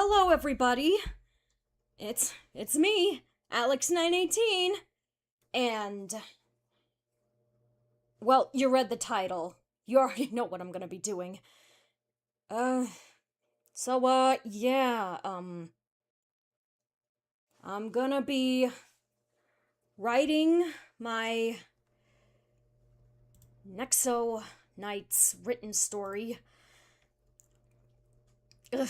hello everybody. It's me, Alex918, and well, you read the title. You already know what I'm gonna be doing. Yeah, I'm gonna be writing my Nexo Knights written story. Ugh.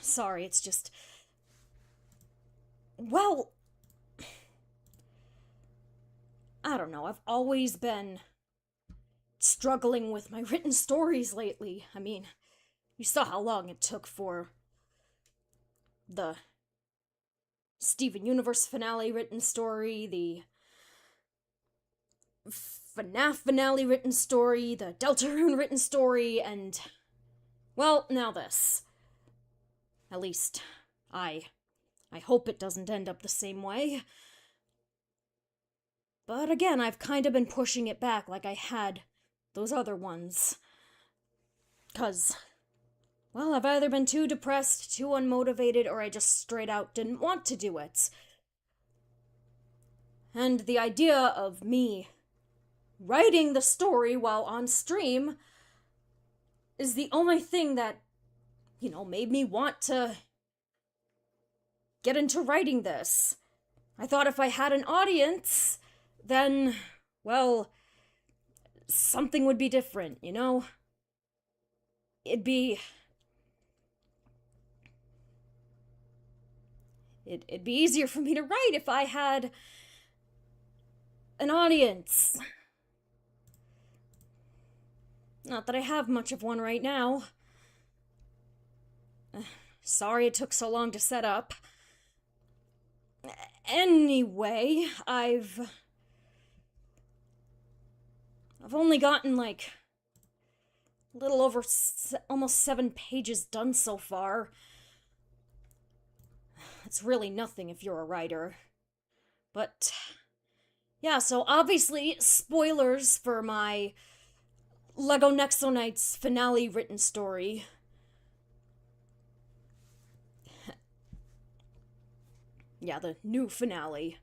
Sorry, it's just... Well... I don't know, I've always been struggling with my written stories lately. I mean, you saw how long it took for the Steven Universe finale written story, the FNAF finale written story, the Deltarune written story, and... well, now this. At least, I hope it doesn't end up the same way. But again, I've kind of been pushing it back like I had those other ones. 'Cause, well, I've either been too depressed, too unmotivated, or I just straight out didn't want to do it. And the idea of me writing the story while on stream is the only thing that, made me want to get into writing this. I thought if I had an audience, then, well, something would be different, you know? It'd be easier for me to write if I had an audience. Not that I have much of one right now. Sorry it took so long to set up. Anyway, I've only gotten like a little over almost 7 pages done so far. It's really nothing if you're a writer. But yeah, so obviously spoilers for my LEGO Nexo Knights finale written story. Yeah, the new finale.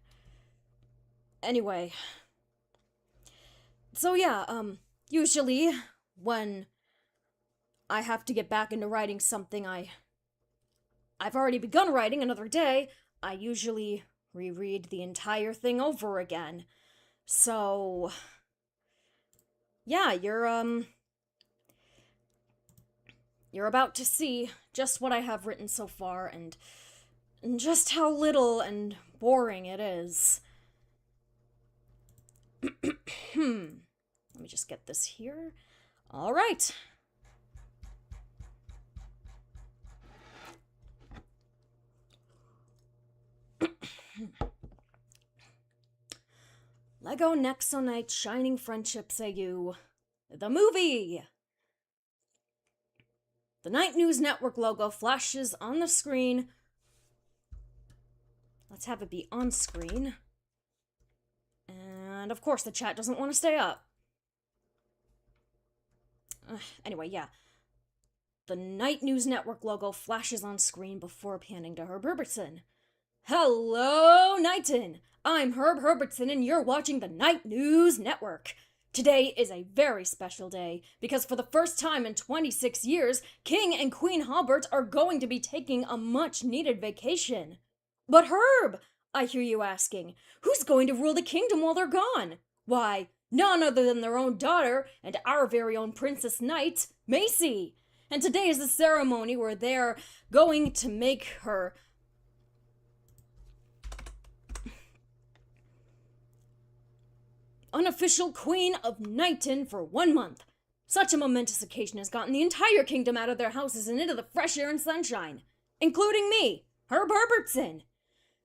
Anyway. So yeah, usually when I have to get back into writing something I've already begun writing another day, I usually reread the entire thing over again. So yeah, you're about to see just what I have written so far and just how little and boring it is. Let me just get this here. All right. LEGO Nexo Knight Shining Friendships AU. The movie! The Night News Network logo flashes on the screen. Let's have it be on screen. And of course the chat doesn't want to stay up. Anyway, yeah. The Night News Network logo flashes on screen before panning to Herb Herbertson. Hello, Knighton! I'm Herb Herbertson and you're watching the Night News Network. Today is a very special day, because for the first time in 26 years, King and Queen Halbert are going to be taking a much-needed vacation. But Herb, I hear you asking, who's going to rule the kingdom while they're gone? Why, none other than their own daughter and our very own Princess Knight, Macy. And today is the ceremony where they're going to make her unofficial Queen of Knighton for 1 month. Such a momentous occasion has gotten the entire kingdom out of their houses and into the fresh air and sunshine, including me, Herb Herbertson.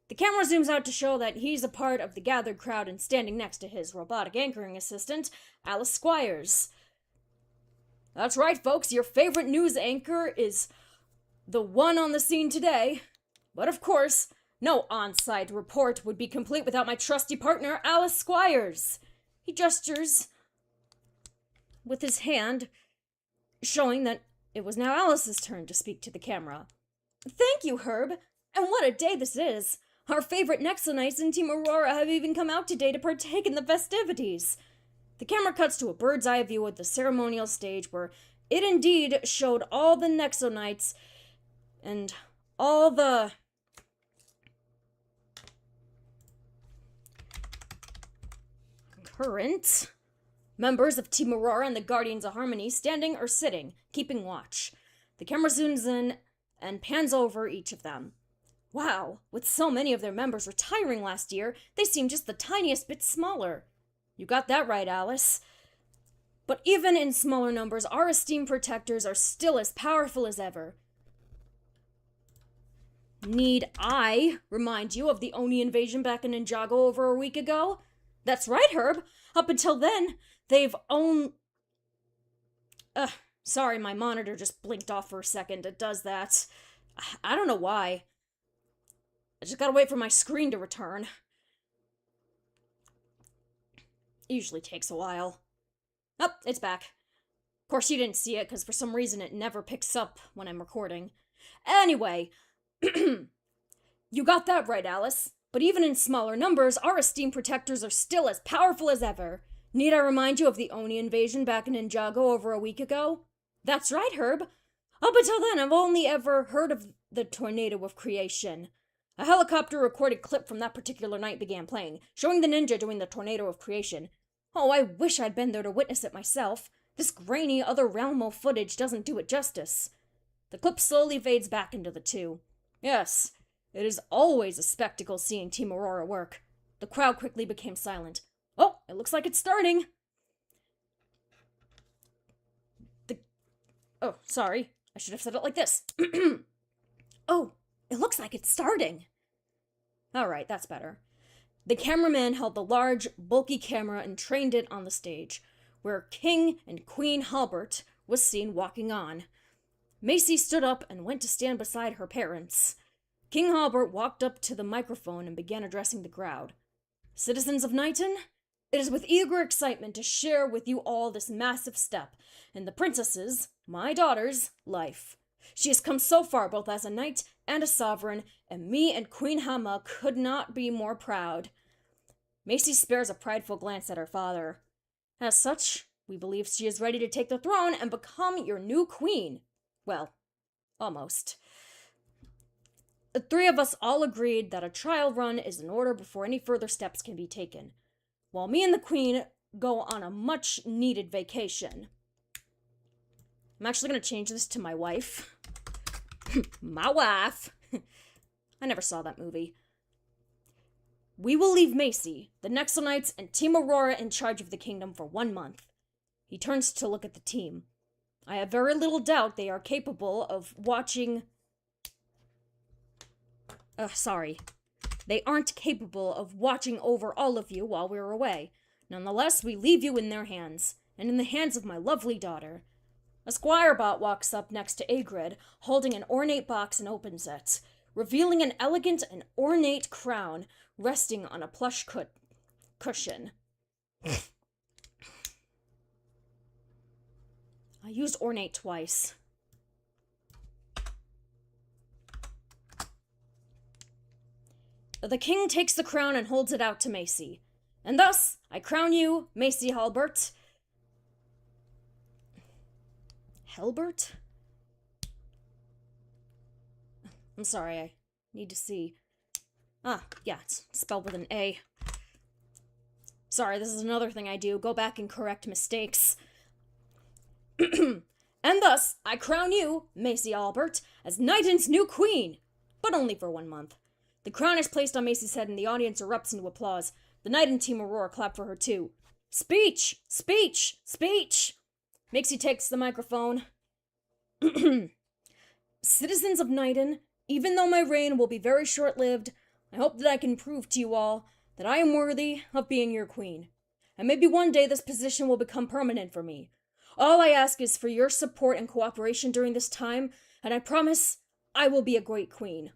The camera zooms out to show that he's a part of the gathered crowd and standing next to his robotic anchoring assistant, Alice Squires. That's right, folks, your favorite news anchor is the one on the scene today. But of course, no on-site report would be complete without my trusty partner, Alice Squires. He gestures with his hand showing that it was now Alice's turn to speak to the camera. Thank you, Herb. And what a day this is. Our favorite Nexonites and Team Aurora have even come out today to partake in the festivities. The camera cuts to a bird's eye view of the ceremonial stage where it indeed showed all the Nexonites and all the current members of Team Aurora and the Guardians of Harmony standing or sitting, keeping watch. The camera zooms in and pans over each of them. Wow, with so many of their members retiring last year, they seem just the tiniest bit smaller. You got that right, Alice. But even in smaller numbers, our esteemed protectors are still as powerful as ever. Need I remind you of the Oni invasion back in Ninjago over a week ago? That's right, Herb. Up until then, they've sorry, my monitor just blinked off for a second. It does that. I don't know why. I just gotta wait for my screen to return. It usually takes a while. Oh, it's back. Of course, you didn't see it, because for some reason it never picks up when I'm recording. Anyway, you got that right, Alice. But even in smaller numbers, our esteemed protectors are still as powerful as ever. Need I remind you of the Oni invasion back in Ninjago over a week ago? That's right, Herb. Up until then, I've only ever heard of the Tornado of Creation. A helicopter-recorded clip from that particular night began playing, showing the ninja doing the Tornado of Creation. Oh, I wish I'd been there to witness it myself. This grainy, other realmo footage doesn't do it justice. The clip slowly fades back into the two. Yes, it is always a spectacle seeing Team Aurora work. The crowd quickly became silent. Oh, it looks like it's starting. Oh, sorry. I should have said it like this. Oh, it looks like it's starting. Alright, that's better. The cameraman held the large, bulky camera and trained it on the stage, where King and Queen Halbert was seen walking on. Macy stood up and went to stand beside her parents. King Halbert walked up to the microphone and began addressing the crowd. Citizens of Knighton, it is with eager excitement to share with you all this massive step in the princess's, my daughter's, life. She has come so far both as a knight and a sovereign, and me and Queen Hama could not be more proud. Macy spares a prideful glance at her father. As such, we believe she is ready to take the throne and become your new queen. Well, almost. The three of us all agreed that a trial run is in order before any further steps can be taken, while me and the queen go on a much-needed vacation. I'm actually going to change this to my wife. My wife. I never saw that movie. We will leave Macy, the Nexonites, and Team Aurora in charge of the kingdom for 1 month. He turns to look at the team. I have very little doubt they are capable of watching... They aren't capable of watching over all of you while we're away. Nonetheless, we leave you in their hands, and in the hands of my lovely daughter. A squire bot walks up next to Agrid, holding an ornate box and opens it, revealing an elegant and ornate crown resting on a plush cushion. I used ornate twice. The king takes the crown and holds it out to Macy. And thus, I crown you, Macy Halbert. Halbert? I'm sorry, I need to see. Ah, yeah, it's spelled with an A. Sorry, this is another thing I do. Go back and correct mistakes. And thus, I crown you, Macy Halbert, as Knighton's new queen. But only for 1 month. The crown is placed on Macy's head and the audience erupts into applause. The Knight and Team Aurora clap for her too. Speech! Speech! Speech! Macy takes the microphone. Citizens of Knighton, even though my reign will be very short-lived, I hope that I can prove to you all that I am worthy of being your queen. And maybe one day this position will become permanent for me. All I ask is for your support and cooperation during this time, and I promise I will be a great queen.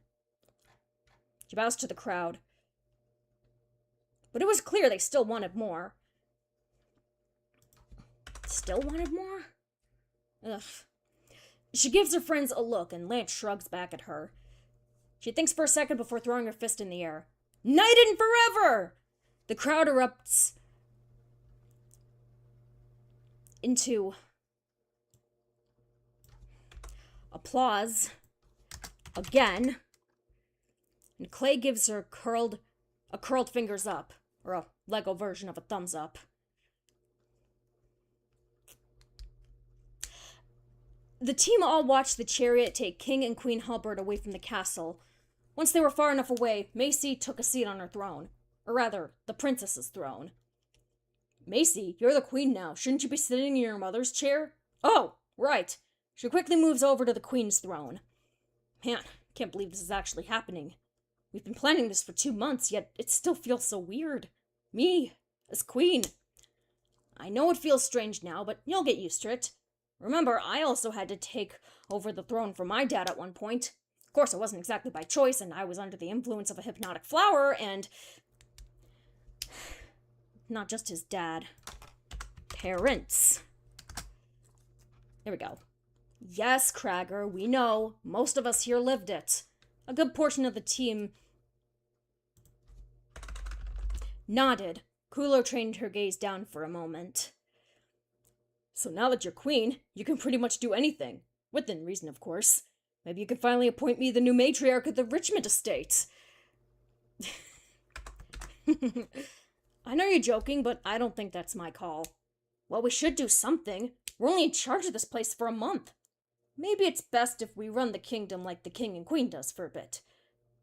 She bows to the crowd. But it was clear they still wanted more. Still wanted more? Ugh. She gives her friends a look, and Lance shrugs back at her. She thinks for a second before throwing her fist in the air. Knighted forever! The crowd erupts into applause again, and Clay gives her a curled fingers up, or a Lego version of a thumbs up. The team all watched the chariot take King and Queen Halberd away from the castle. Once they were far enough away, Macy took a seat on her throne. Or rather, the princess's throne. Macy, you're the queen now. Shouldn't you be sitting in your mother's chair? Oh, right. She quickly moves over to the queen's throne. Man, can't believe this is actually happening. We've been planning this for 2 months, yet it still feels so weird. Me, as queen. I know it feels strange now, but you'll get used to it. Remember, I also had to take over the throne from my dad at one point. Of course, it wasn't exactly by choice, and I was under the influence of a hypnotic flower, and... not just his dad. Parents. There we go. Yes, Cragger, we know. Most of us here lived it. A good portion of the team nodded. Kulo trained her gaze down for a moment. So now that you're queen, you can pretty much do anything. Within reason, of course. Maybe you can finally appoint me the new matriarch of the Richmond estate. I know you're joking, but I don't think that's my call. Well, we should do something. We're only in charge of this place for a month. Maybe it's best if we run the kingdom like the king and queen does for a bit.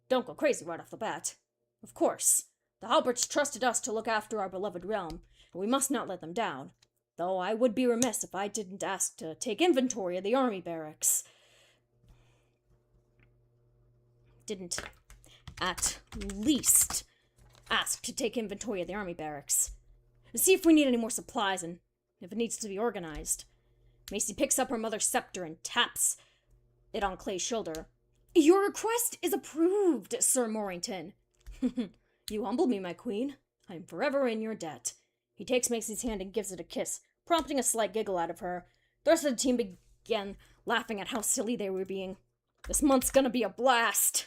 Don't go crazy right off the bat. Of course, the Halberts trusted us to look after our beloved realm, and we must not let them down. Though I would be remiss if I didn't ask to take inventory of the army barracks. Didn't, at least, ask to take inventory of the army barracks. See if we need any more supplies and if it needs to be organized. Macy picks up her mother's scepter and taps it on Clay's shoulder. Your request is approved, Sir Morrington. You humble me, my queen. I am forever in your debt. He takes Macy's hand and gives it a kiss, prompting a slight giggle out of her. The rest of the team began laughing at how silly they were being. This month's gonna be a blast.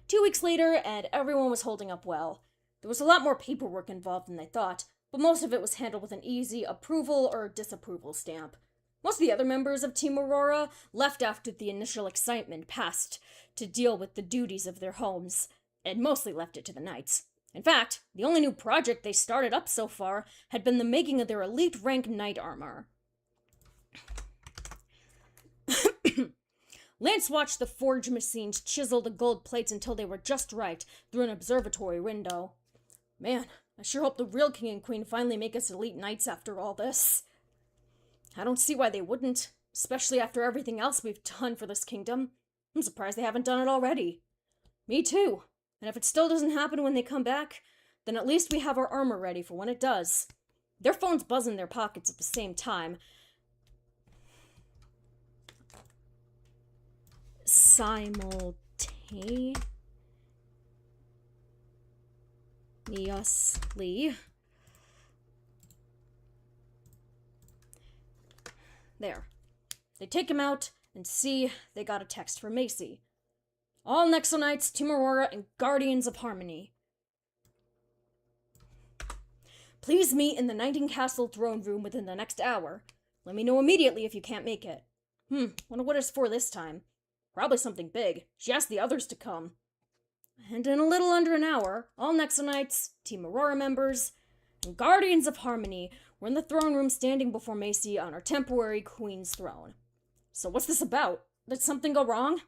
2 weeks later, and everyone was holding up well. There was a lot more paperwork involved than they thought, but most of it was handled with an easy approval or disapproval stamp. Most of the other members of Team Aurora left after the initial excitement passed to deal with the duties of their homes, and mostly left it to the knights. In fact, the only new project they started up so far had been the making of their elite rank knight armor. Lance watched the forge machines chisel the gold plates until they were just right through an observatory window. Man, I sure hope the real king and queen finally make us elite knights after all this. I don't see why they wouldn't, especially after everything else we've done for this kingdom. I'm surprised they haven't done it already. Me too. And if it still doesn't happen when they come back, then at least we have our armor ready for when it does. Their phones buzz in their pockets at the same time. Simultaneously. There. They take him out and see they got a text from Macy. All Nexo Knights, Team Aurora, and Guardians of Harmony. Please meet in the Nighting Castle throne room within the next hour. Let me know immediately if you can't make it. Wonder what it's for this time. Probably something big. She asked the others to come. And in a little under an hour, all Nexo Knights, Team Aurora members, and Guardians of Harmony were in the throne room standing before Macy on her temporary queen's throne. So what's this about? Did something go wrong?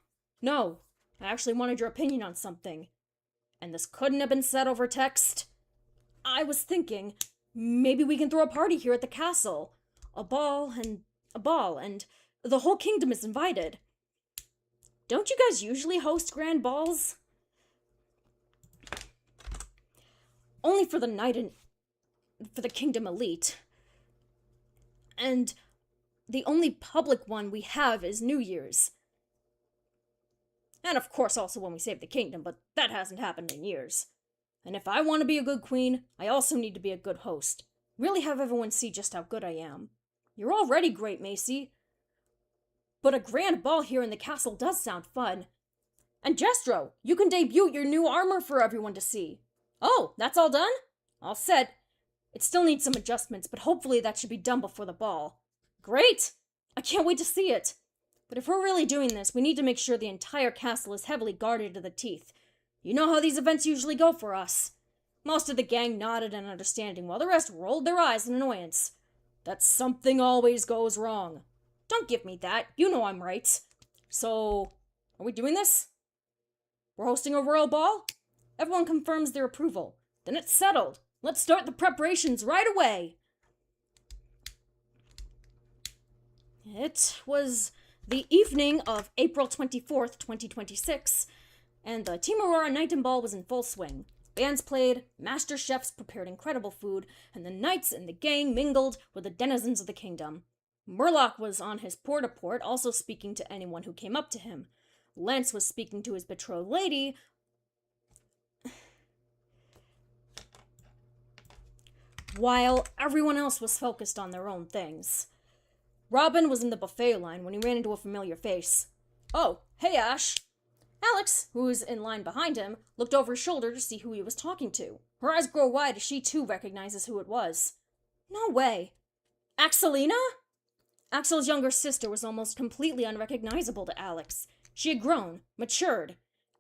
No, I actually wanted your opinion on something. And this couldn't have been said over text. I was thinking, maybe we can throw a party here at the castle. A ball, and the whole kingdom is invited. Don't you guys usually host grand balls? Only for the knight and for the kingdom elite. And the only public one we have is New Year's. And of course also when we save the kingdom, but that hasn't happened in years. And if I want to be a good queen, I also need to be a good host. Really have everyone see just how good I am. You're already great, Macy. But a grand ball here in the castle does sound fun. And Jestro, you can debut your new armor for everyone to see. Oh, that's all done? All set. It still needs some adjustments, but hopefully that should be done before the ball. Great! I can't wait to see it. But if we're really doing this, we need to make sure the entire castle is heavily guarded to the teeth. You know how these events usually go for us. Most of the gang nodded in understanding, while the rest rolled their eyes in annoyance. That something always goes wrong. Don't give me that. You know I'm right. So, are we doing this? We're hosting a royal ball? Everyone confirms their approval. Then it's settled. Let's start the preparations right away. It was the evening of April 24th, 2026, and the Team Aurora Night and Ball was in full swing. Bands played, master chefs prepared incredible food, and the knights and the gang mingled with the denizens of the kingdom. Murloc was on his port-a-port, also speaking to anyone who came up to him. Lance was speaking to his betrothed lady, while everyone else was focused on their own things. Robin was in the buffet line when he ran into a familiar face. Oh, hey Ash. Alex, who was in line behind him, looked over his shoulder to see who he was talking to. Her eyes grow wide as she too recognizes who it was. No way. Axelina? Axel's younger sister was almost completely unrecognizable to Alex. She had grown, matured,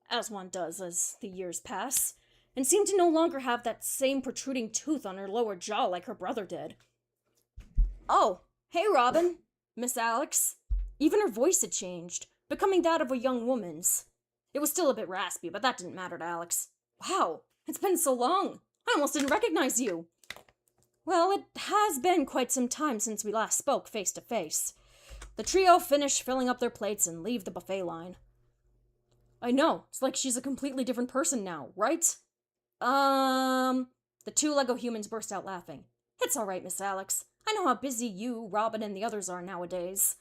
as one does as the years pass, and seemed to no longer have that same protruding tooth on her lower jaw like her brother did. Oh, hey Robin, Miss Alex. Even her voice had changed, becoming that of a young woman's. It was still a bit raspy, but that didn't matter to Alex. Wow, it's been so long. I almost didn't recognize you. Well, it has been quite some time since we last spoke face to face. The trio finish filling up their plates and leave the buffet line. I know, it's like she's a completely different person now, right? The two Lego humans burst out laughing. It's alright, Miss Alex. I know how busy you, Robin, and the others are nowadays.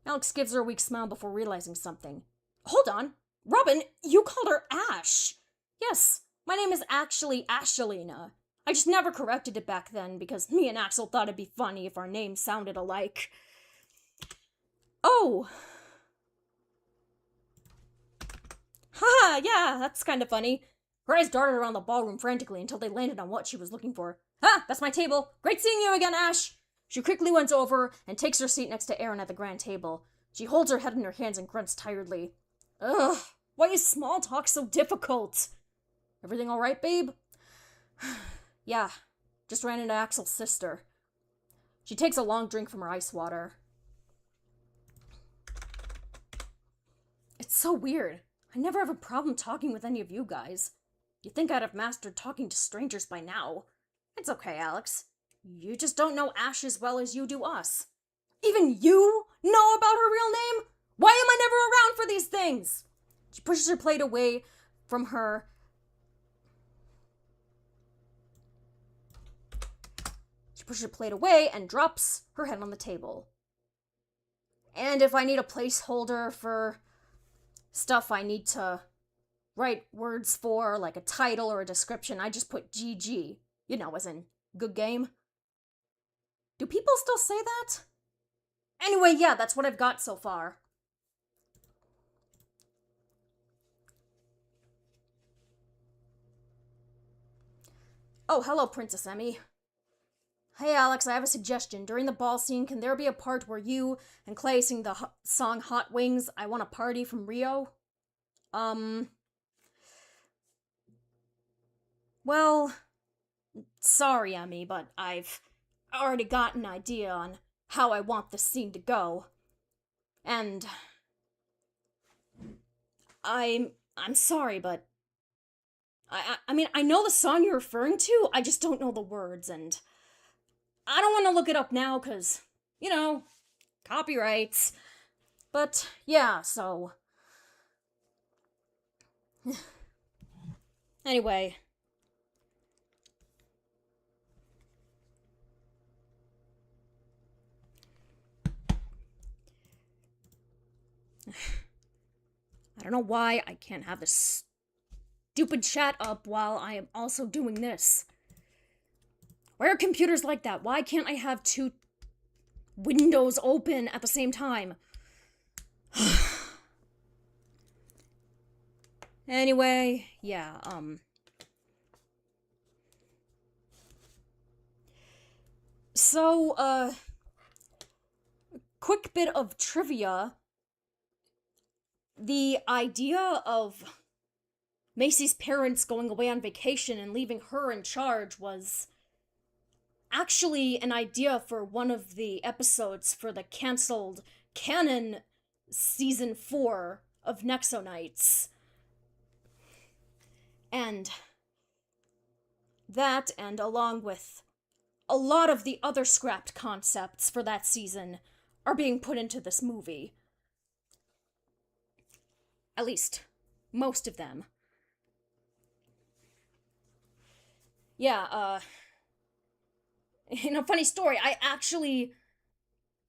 Alex gives her a weak smile before realizing something. Hold on. Robin, you called her Ash. Yes, my name is actually Ashelina. I just never corrected it back then because me and Axel thought it'd be funny if our names sounded alike. Oh. Haha, yeah, that's kind of funny. Her eyes darted around the ballroom frantically until they landed on what she was looking for. Ah, that's my table. Great seeing you again, Ash. She quickly went over and takes her seat next to Aaron at the grand table. She holds her head in her hands and grunts tiredly. Ugh, why is small talk so difficult? Everything all right, babe? Yeah, just ran into Axel's sister. She takes a long drink from her ice water. It's so weird. I never have a problem talking with any of you guys. You'd think I'd have mastered talking to strangers by now. It's okay, Alex. You just don't know Ash as well as you do us. Even you know about her real name? Why am I never around for these things? She pushes her plate away from her. She pushes her plate away and drops her head on the table. And if I need a placeholder for stuff I need to write words for, like a title or a description, I just put GG. You know, as in, good game. Do people still say that? Anyway, yeah, that's what I've got so far. Oh, hello, Princess Emmy. Hey, Alex, I have a suggestion. During the ball scene, can there be a part where you and Clay sing the song Hot Wings, I Want a Party from Rio? Well, sorry, Emmy, but I've already got an idea on how I want the scene to go. And I'm sorry, but I mean, I know the song you're referring to, I just don't know the words, and I don't want to look it up now, because, you know, copyrights. But, yeah, so. Anyway. I don't know why I can't have this stupid chat up while I am also doing this. Why are computers like that? Why can't I have two windows open at the same time. Anyway, yeah, So, quick bit of trivia. The idea of Macy's parents going away on vacation and leaving her in charge was actually an idea for one of the episodes for the canceled canon season 4 of Nexo Knights. And that, and along with a lot of the other scrapped concepts for that season, are being put into this movie. At least, most of them. Yeah, funny story, I actually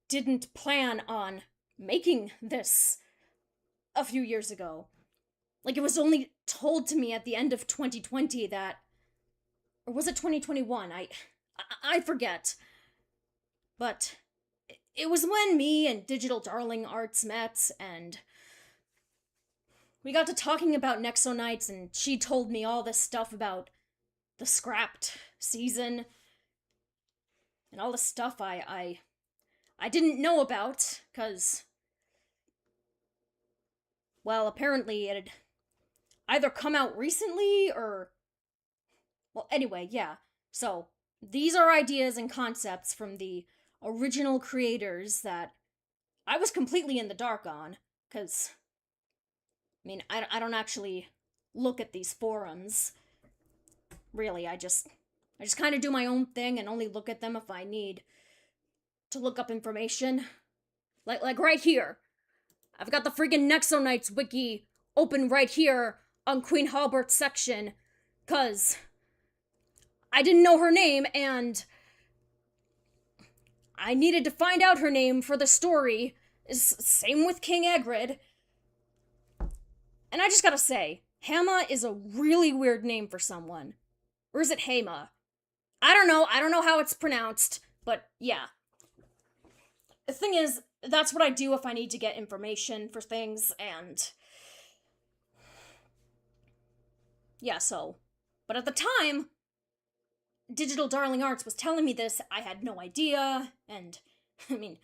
didn't plan on making this a few years ago. Like, it was only told to me at the end of 2020 that, or was it 2021? I forget. But it was when me and Digital Darling Arts met, and we got to talking about Nexo Knights, and she told me all this stuff about the scrapped season, and all the stuff I didn't know about, because, well, apparently it had either come out recently, or, well, anyway, yeah. So, these are ideas and concepts from the original creators that I was completely in the dark on, because, I mean, I don't actually look at these forums. Really, I just kind of do my own thing and only look at them if I need to look up information. Like right here. I've got the freaking Nexo Knights wiki open right here on Queen Halbert's section, cause I didn't know her name, and I needed to find out her name for the story. Same with King Egrid. And I just gotta say, Hama is a really weird name for someone. Or is it Hama? I don't know how it's pronounced, but yeah. The thing is, that's what I do if I need to get information for things, and yeah, so. But at the time, Digital Darling Arts was telling me this, I had no idea, and, I mean,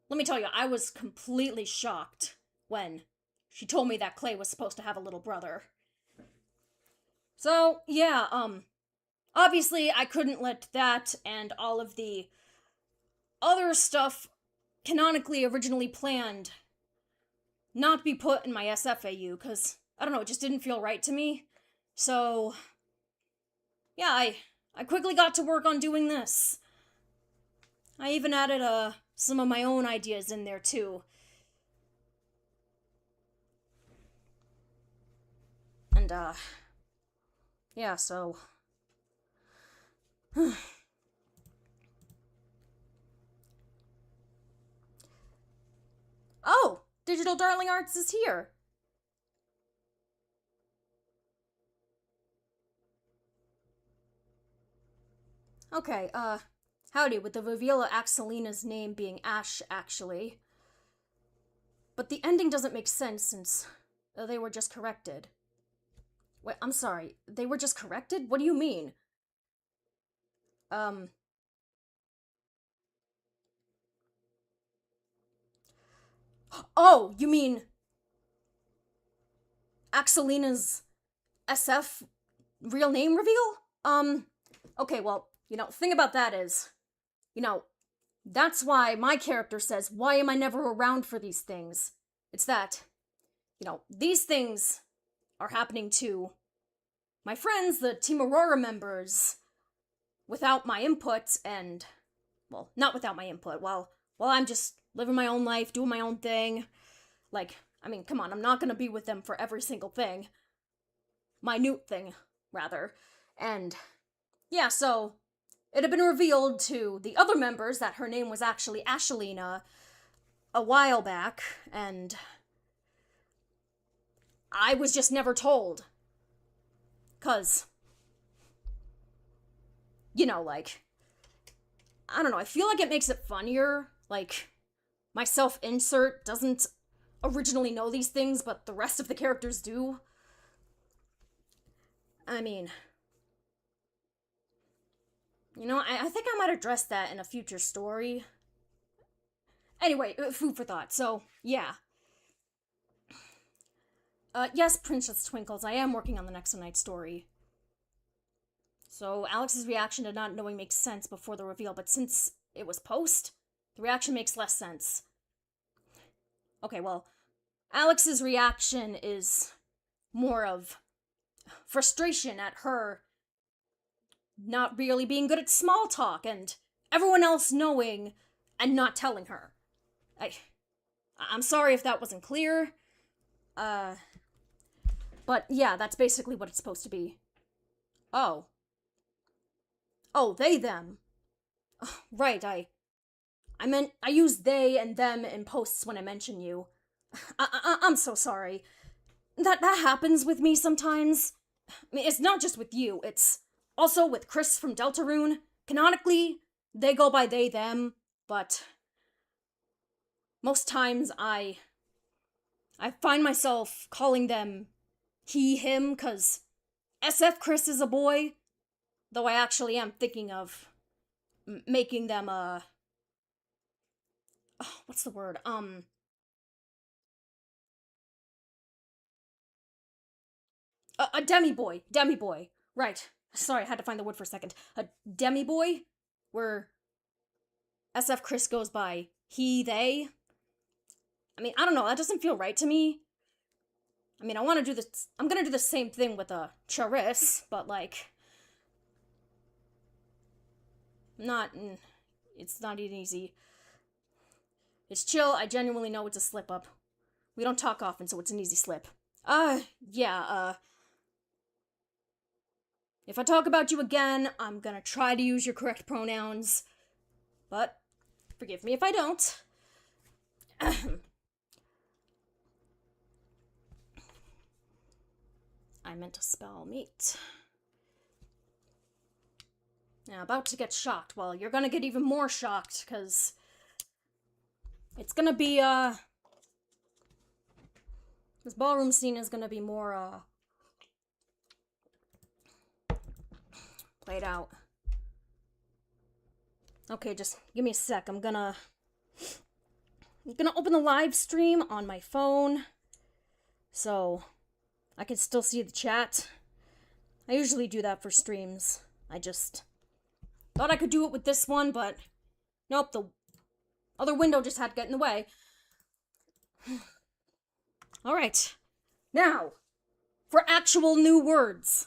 let me tell you, I was completely shocked when she told me that Clay was supposed to have a little brother. So, yeah, obviously I couldn't let that and all of the other stuff canonically originally planned not be put in my SFAU, because, I don't know, it just didn't feel right to me. So, yeah, I quickly got to work on doing this. I even added, some of my own ideas in there, too. And, yeah, so... Oh! Digital Darling Arts is here! Okay, howdy, with the reveal of Axelina's name being Ash, actually. But the ending doesn't make sense since they were just corrected. Wait, I'm sorry, they were just corrected? What do you mean? Oh, you mean Axelina's SF real name reveal? Okay, well, thing about that is, that's why my character says, why am I never around for these things? It's that, these things are happening to my friends, the Team Aurora members, without my input, and, well, not without my input, while I'm just living my own life, doing my own thing. Like, I mean, come on, I'm not gonna be with them for every single thing. Minute thing, rather. And, yeah, so, it had been revealed to the other members that her name was actually Ashelina a while back, and I was just never told. 'Cause, I don't know, I feel like it makes it funnier. Like, my self-insert doesn't originally know these things, but the rest of the characters do. I mean, you know, I think I might address that in a future story. Anyway, food for thought. So, yeah. Yes, Princess Twinkles, I am working on the next night story. So, Alex's reaction to not knowing makes sense before the reveal, but since it was post, the reaction makes less sense. Okay, well, Alex's reaction is more of frustration at her not really being good at small talk and everyone else knowing and not telling her. I'm sorry if that wasn't clear. But yeah, that's basically what it's supposed to be. Oh. Oh, they, them. Right, I meant, I use they and them in posts when I mention you. I'm so sorry. That happens with me sometimes. I mean, it's not just with you, it's also with Chris from Deltarune. Canonically, they go by they, them, but most times I find myself calling them he, him, cause SF Chris is a boy, though I actually am thinking of making them what's the word? A demi-boy. Demi-boy. Right. Sorry, I had to find the word for a second. A demi-boy? Where SF Chris goes by he, they. I mean, I don't know, that doesn't feel right to me. I mean, I want to do this. I'm gonna do the same thing with a Charis, but like, it's not easy. It's chill. I genuinely know it's a slip up. We don't talk often, so it's an easy slip. Yeah, if I talk about you again, I'm gonna try to use your correct pronouns. But, forgive me if I don't. I meant to spell meat. Now, about to get shocked. Well, you're gonna get even more shocked, because it's gonna be, this ballroom scene is gonna be more, played out. Okay, just give me a sec. I'm gonna open the live stream on my phone so I can still see the chat. I usually do that for streams. I just thought I could do it with this one, but nope, the other window just had to get in the way. Alright, now, for actual new words.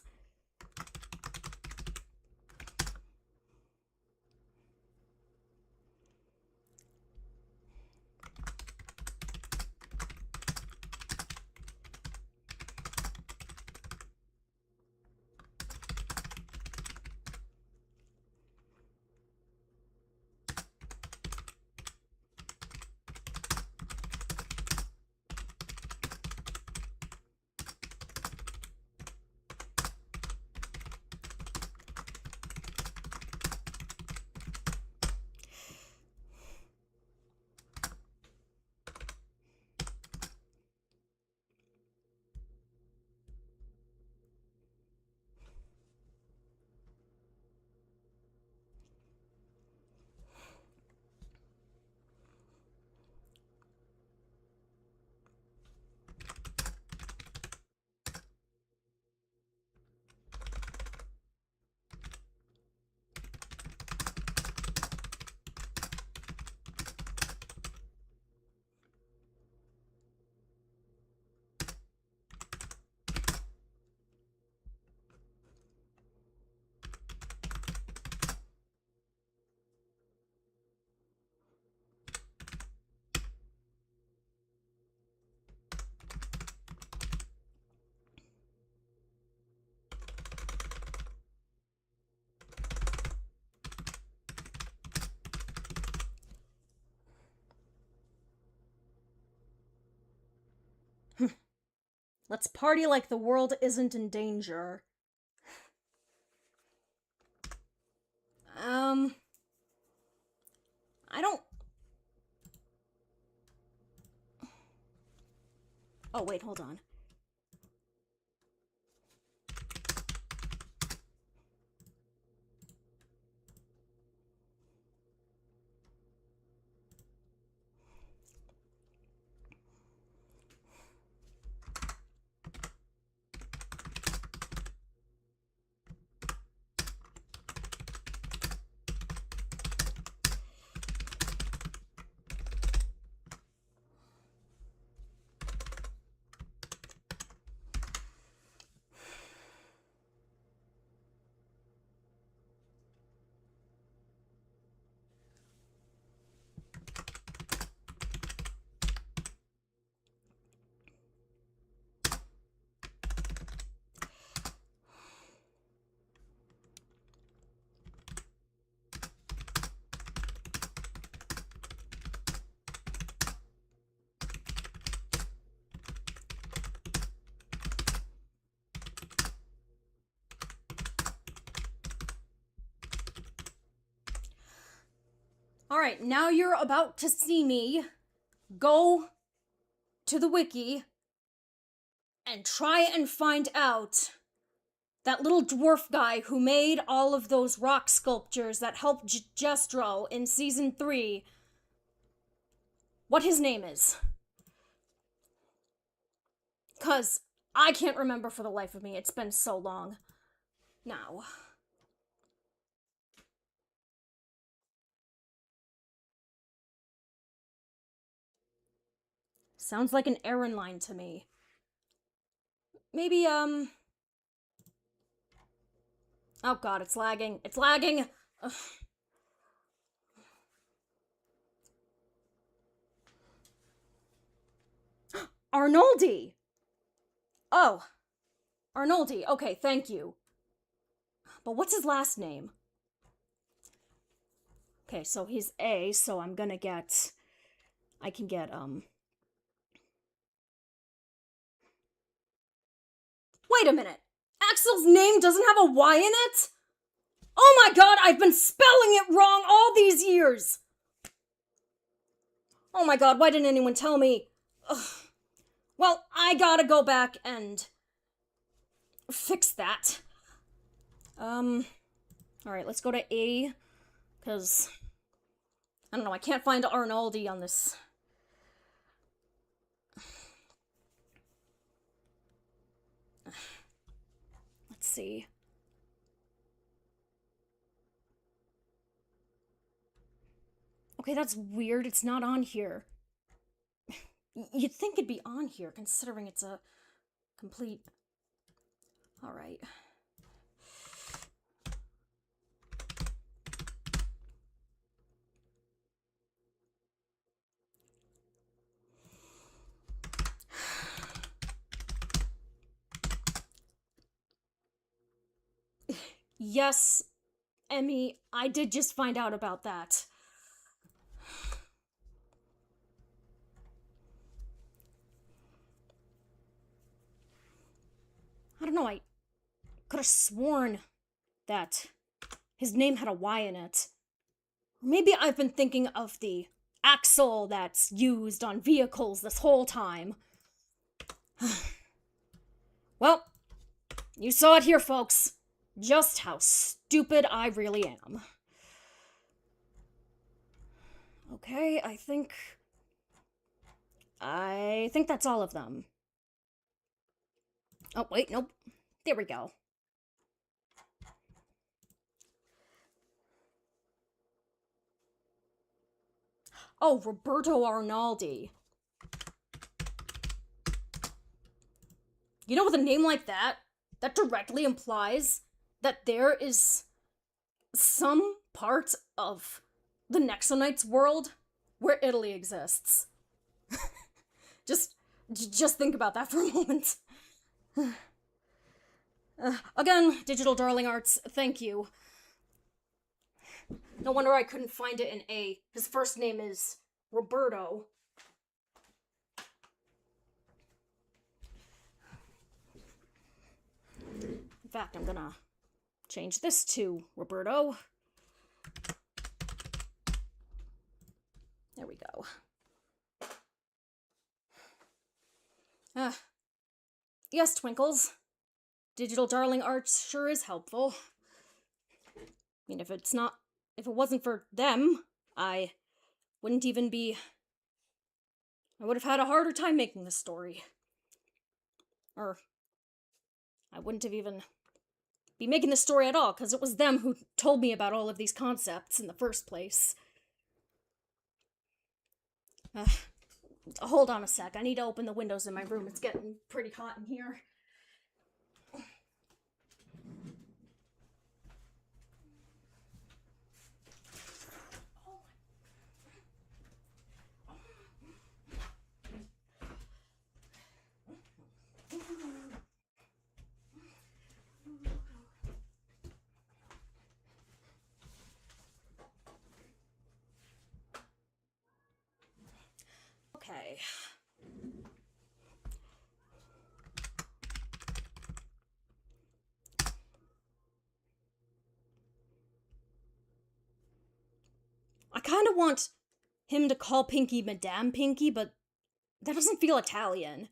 Let's party like the world isn't in danger. I don't... Oh, wait, hold on. Alright, now you're about to see me go to the wiki and try and find out that little dwarf guy who made all of those rock sculptures that helped Jestro in Season 3, what his name is. 'Cause I can't remember for the life of me. It's been so long. Now... Sounds like an errand line to me. Maybe, Oh god, it's lagging. It's lagging! Ugh. Arnoldi! Oh. Arnoldi, okay, thank you. But what's his last name? Okay, so he's A, so I'm gonna get... I can get, Wait a minute! Axel's name doesn't have a Y in it? Oh my god, I've been spelling it wrong all these years! Oh my god, why didn't anyone tell me? Ugh. Well, I gotta go back and... fix that. Alright, let's go to A, because... I don't know, I can't find Arnoldi on this... Let's see. Okay, that's weird. It's not on here. You'd think it'd be on here, considering it's a complete... Alright. Yes, Emmy, I did just find out about that. I don't know, I could have sworn that his name had a Y in it. Or maybe I've been thinking of the axle that's used on vehicles this whole time. Well, you saw it here, folks. Just how stupid I really am. Okay, I think that's all of them. Oh, wait, nope. There we go. Oh, Roberto Arnaldi. You know, with a name like that, that directly implies that there is some part of the Nexonites world where Italy exists. Just think about that for a moment. Again, Digital Darling Arts, thank you. No wonder I couldn't find it in A. His first name is Roberto. In fact, I'm gonna change this to Roberto. There we go. Yes, Twinkles. Digital Darling Arts sure is helpful. I mean, if it wasn't for them, I would have had a harder time making this story. Or, I wouldn't have even be making this story at all, because it was them who told me about all of these concepts in the first place. Hold on a sec, I need to open the windows in my room. It's getting pretty hot in here. Okay. I kind of want him to call Pinky Madame Pinky, but that doesn't feel Italian.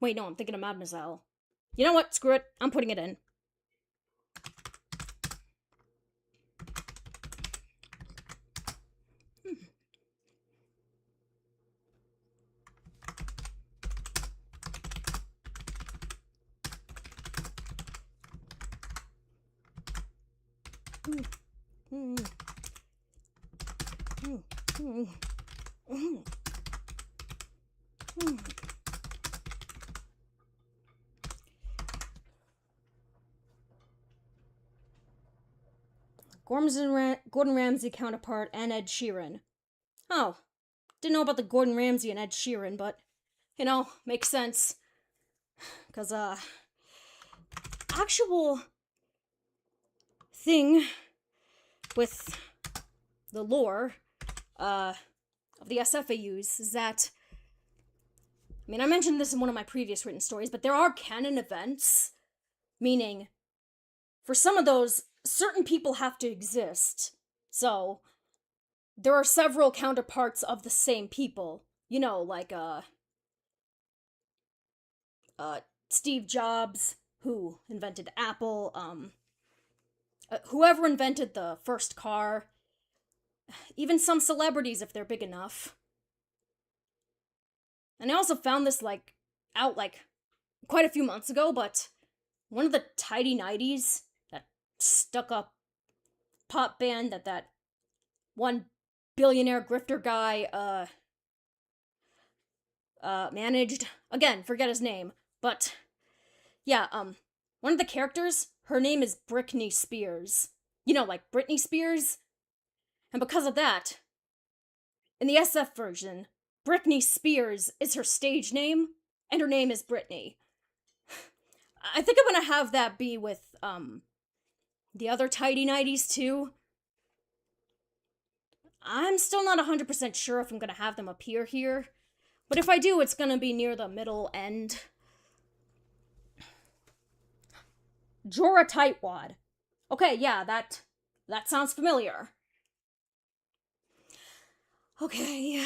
Wait, no, I'm thinking of Mademoiselle. You know what? Screw it. I'm putting it in. Gordon Ramsay counterpart and Ed Sheeran. Oh, didn't know about the Gordon Ramsay and Ed Sheeran, but, makes sense. Because, actual thing with the lore, of the SFAUs is that, I mentioned this in one of my previous written stories, but there are canon events, meaning, for some of those, certain people have to exist. So, there are several counterparts of the same people. Like, Steve Jobs, who invented Apple, whoever invented the first car, even some celebrities if they're big enough. And I also found this, out, quite a few months ago, but one of the Tidy Nighties, that stuck-up pop band that one billionaire grifter guy, managed. Again, forget his name. But, yeah, one of the characters, her name is Britney Spears. Like Britney Spears? And because of that, in the SF version, Britney Spears is her stage name, and her name is Britney. I think I'm gonna have that be with, the other Tidy Nighties, too. I'm still not 100% sure if I'm gonna have them appear here, but if I do, it's gonna be near the middle end. Jorah Tightwad. Okay, yeah, that sounds familiar. Okay.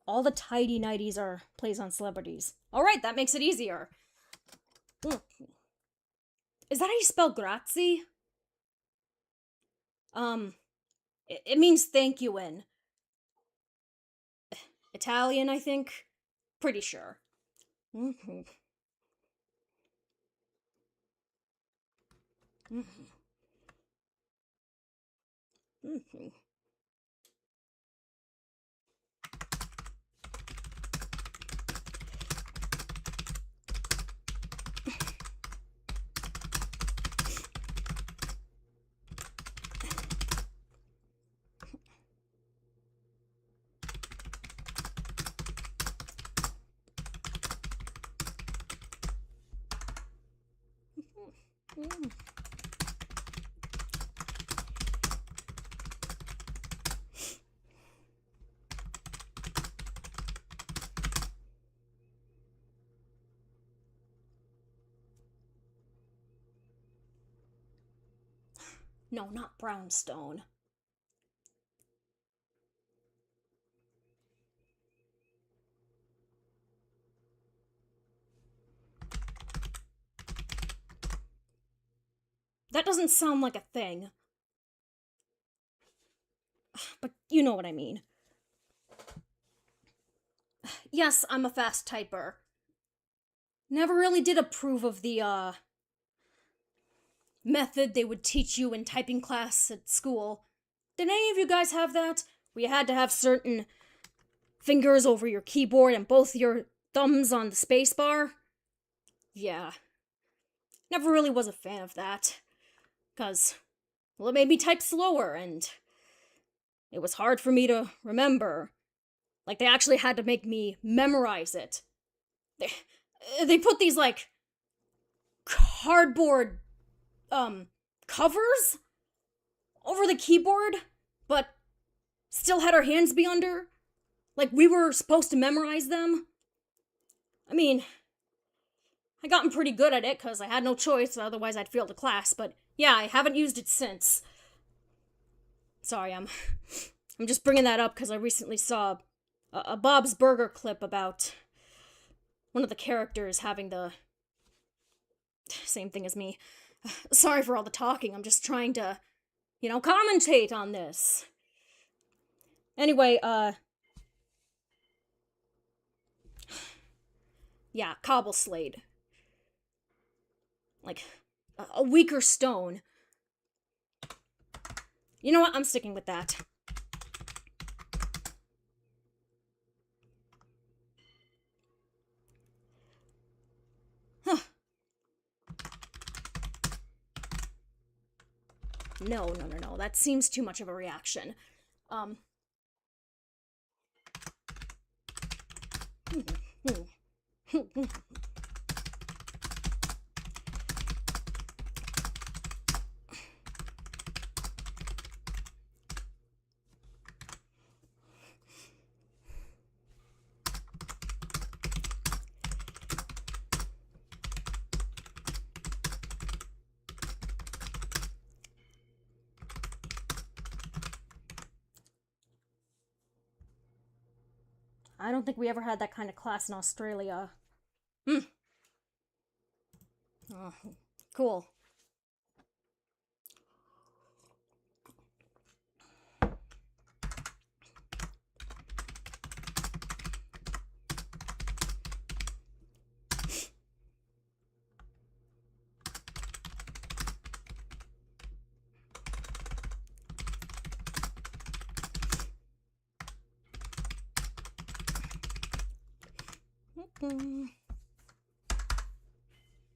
All the Tidy Nighties are plays on celebrities. Alright, that makes it easier. Is that how you spell grazie? It means thank you in Italian, I think. Pretty sure. Mm-hmm. Mm-hmm. Mm-hmm. No, not brownstone. That doesn't sound like a thing. But you know what I mean. Yes, I'm a fast typer. Never really did approve of the, method they would teach you in typing class at school. Did any of you guys have that? Where you had to have certain fingers over your keyboard and both your thumbs on the space bar? Yeah. Never really was a fan of that. 'Cause, well, it made me type slower, and it was hard for me to remember. Like, they actually had to make me memorize it. They put these, like, cardboard, covers over the keyboard, but still had our hands be under. Like, we were supposed to memorize them. I mean, I gotten pretty good at it, because I had no choice, otherwise I'd fail the class, but yeah, I haven't used it since. Sorry, I'm just bringing that up because I recently saw a Bob's Burger clip about one of the characters having the same thing as me. Sorry for all the talking, I'm just trying to, commentate on this. Anyway, yeah, cobble slate. Like, a weaker stone. You know what? I'm sticking with that. Huh. No. That seems too much of a reaction. I don't think we ever had that kind of class in Australia. Oh, cool.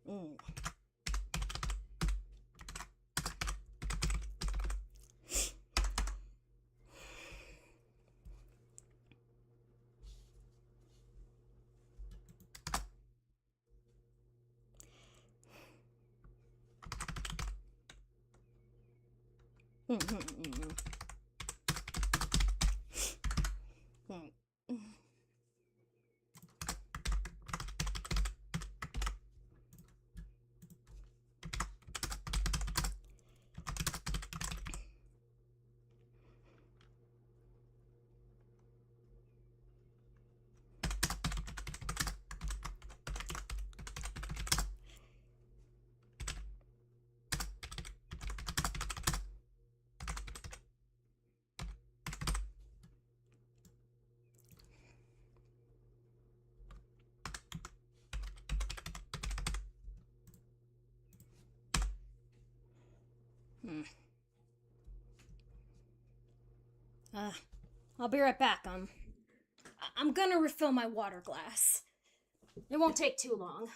Mm. I'll be right back. I'm gonna refill my water glass. It won't take too long.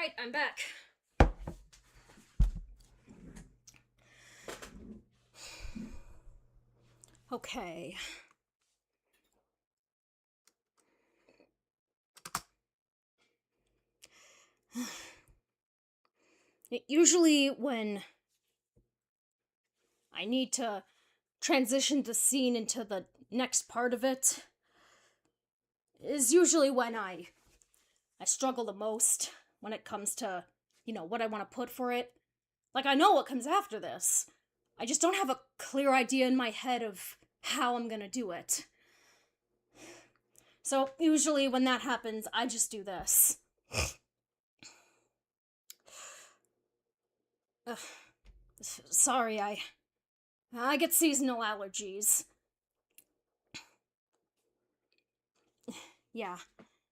Alright, I'm back. Okay. Usually when I need to transition the scene into the next part of it is usually when I struggle the most when it comes to, what I want to put for it. Like, I know what comes after this. I just don't have a clear idea in my head of how I'm gonna do it. So, usually when that happens, I just do this. Sorry, I get seasonal allergies. Yeah.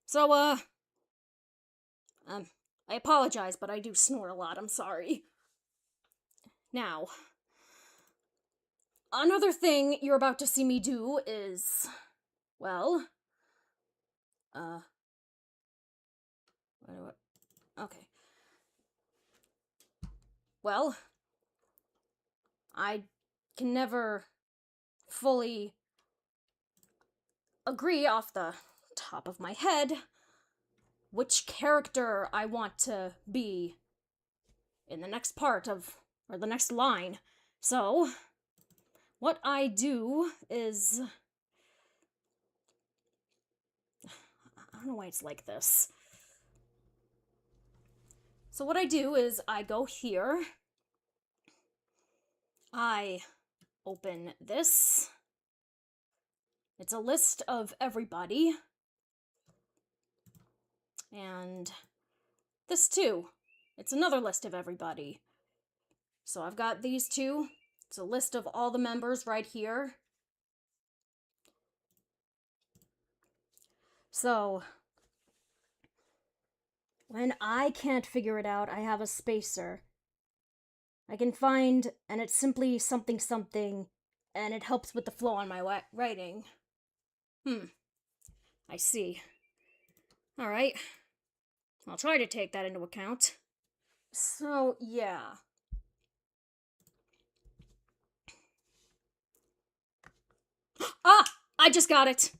So, I apologize, but I do snore a lot. I'm sorry. Now, another thing you're about to see me do is, well, okay. Well, I can never fully agree off the top of my head which character I want to be in the next part of, or the next line. So, what I do is, I don't know why it's like this. So what I do is I go here, I open this, it's a list of everybody, and this too, it's another list of everybody. So I've got these two, it's a list of all the members right here. So, when I can't figure it out, I have a spacer. I can find, and it's simply something something, and it helps with the flow on my writing. I see. Alright. I'll try to take that into account. So, yeah. Ah! I just got it!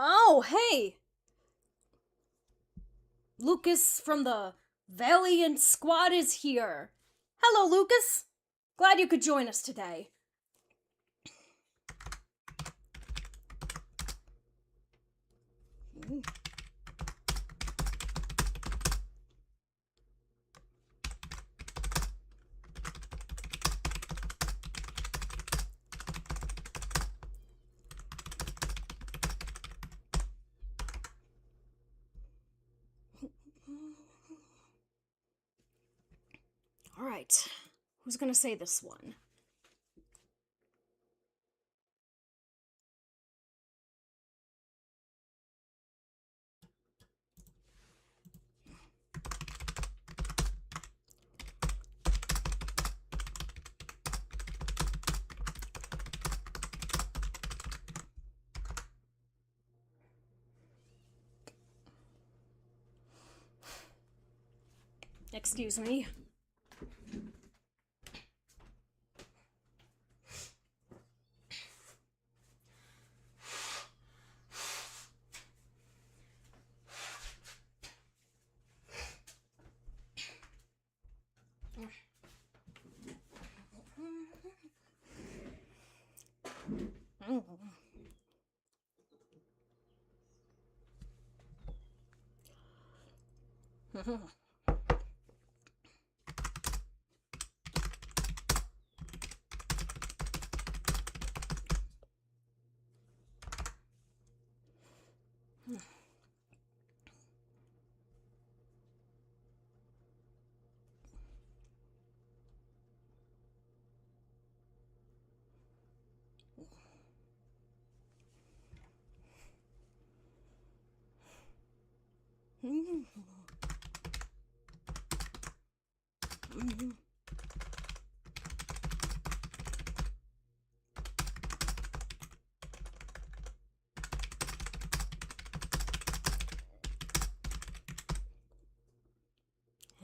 Oh, hey! Lucas from the Valiant Squad is here. Hello, Lucas. Glad you could join us today. All right, who's gonna say this one? Excuse me.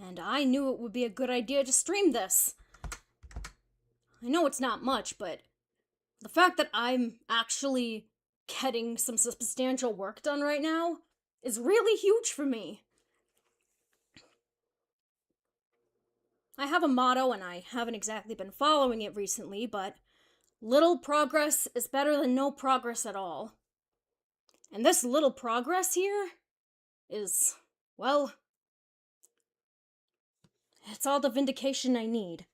And I knew it would be a good idea to stream this. I know it's not much, but the fact that I'm actually getting some substantial work done right now is really huge for me. I have a motto, and I haven't exactly been following it recently, but little progress is better than no progress at all. And this little progress here is, well, it's all the vindication I need.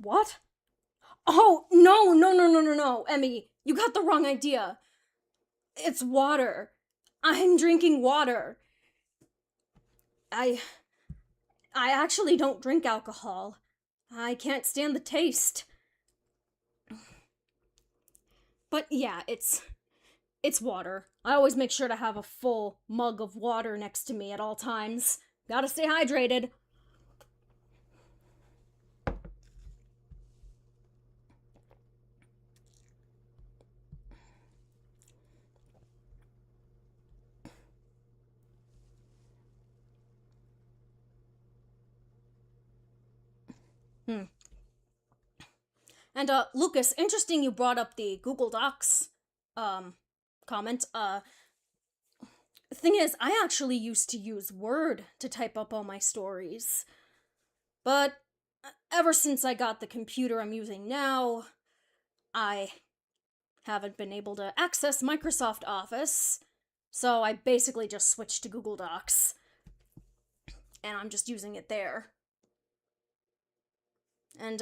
What? Oh, no, no, no, no, no, no, Emmy, you got the wrong idea. It's water. I'm drinking water. I actually don't drink alcohol. I can't stand the taste. But yeah, it's water. I always make sure to have a full mug of water next to me at all times. Gotta stay hydrated. And Lucas, interesting you brought up the Google Docs comment. The thing is, I actually used to use Word to type up all my stories. But ever since I got the computer I'm using now, I haven't been able to access Microsoft Office, so I basically just switched to Google Docs. And I'm just using it there. And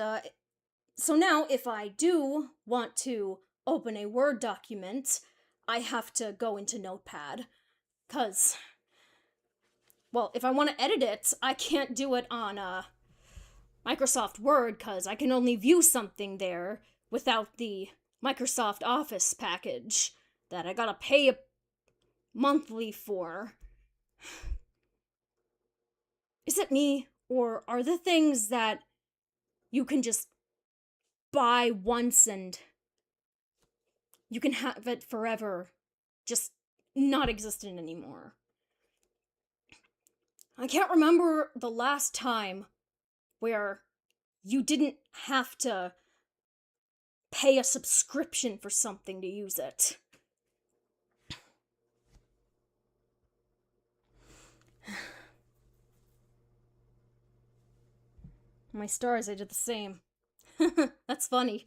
so now if I do want to open a Word document, I have to go into Notepad. 'Cause, well, if I want to edit it, I can't do it on Microsoft Word, 'cause I can only view something there without the Microsoft Office package that I gotta pay monthly for. Is it me, or are the things that you can just buy once and you can have it forever just not existent anymore? I can't remember the last time where you didn't have to pay a subscription for something to use it. My stars, I did the same. That's funny.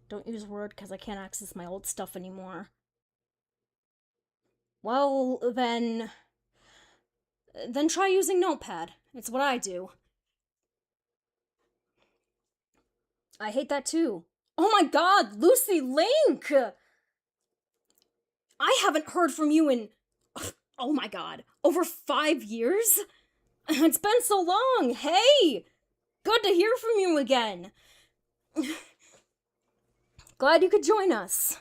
Don't use Word because I can't access my old stuff anymore. Well, then try using Notepad. It's what I do. I hate that too. Oh my god, Lucy Link! I haven't heard from you in, oh my god, over 5 years? It's been so long. Hey! Good to hear from you again. Glad you could join us.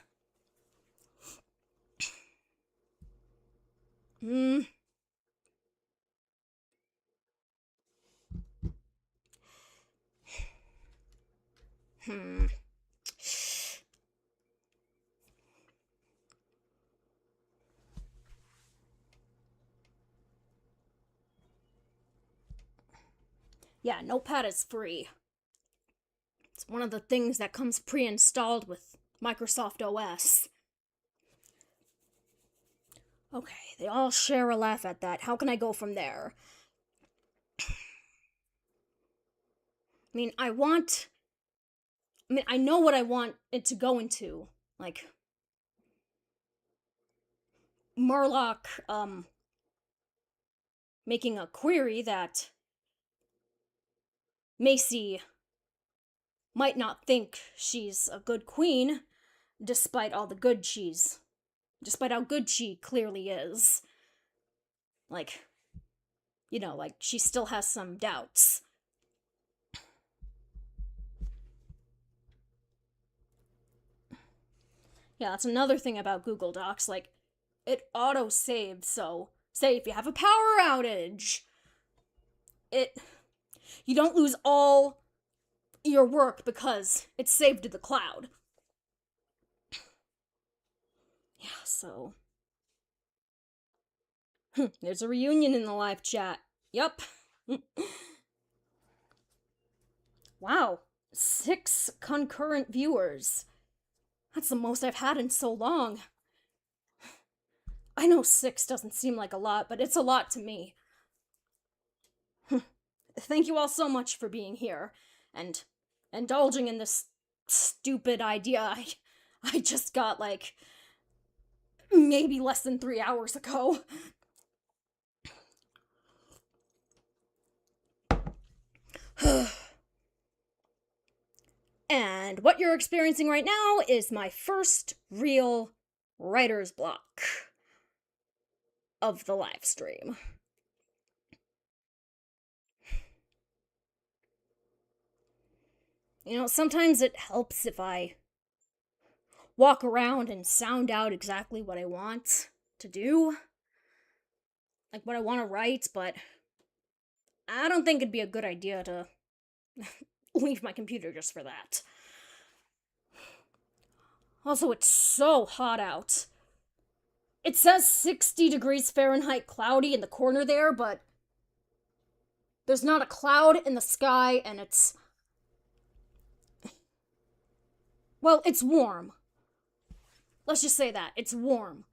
Yeah, Notepad is free. It's one of the things that comes pre-installed with Microsoft OS. Okay, they all share a laugh at that. How can I go from there? I know what I want it to go into. Like, Murloc, making a query that Macy might not think she's a good queen, despite how good she clearly is. Like, she still has some doubts. Yeah, that's another thing about Google Docs, like, it auto-saves, so, say if you have a power outage, you don't lose all your work because it's saved to the cloud. Yeah, so... There's a reunion in the live chat. Yup. Wow, 6 concurrent viewers. That's the most I've had in so long. I know 6 doesn't seem like a lot, but it's a lot to me. Thank you all so much for being here and indulging in this stupid idea I just got, like, maybe less than 3 hours ago. And what you're experiencing right now is my first real writer's block of the live stream. You know, sometimes it helps if I walk around and sound out exactly what I want to do, like what I want to write, but I don't think it'd be a good idea to leave my computer just for that. Also, it's so hot out. It says 60 degrees Fahrenheit cloudy in the corner there, but there's not a cloud in the sky, and it's... well, it's warm. Let's just say that. It's warm.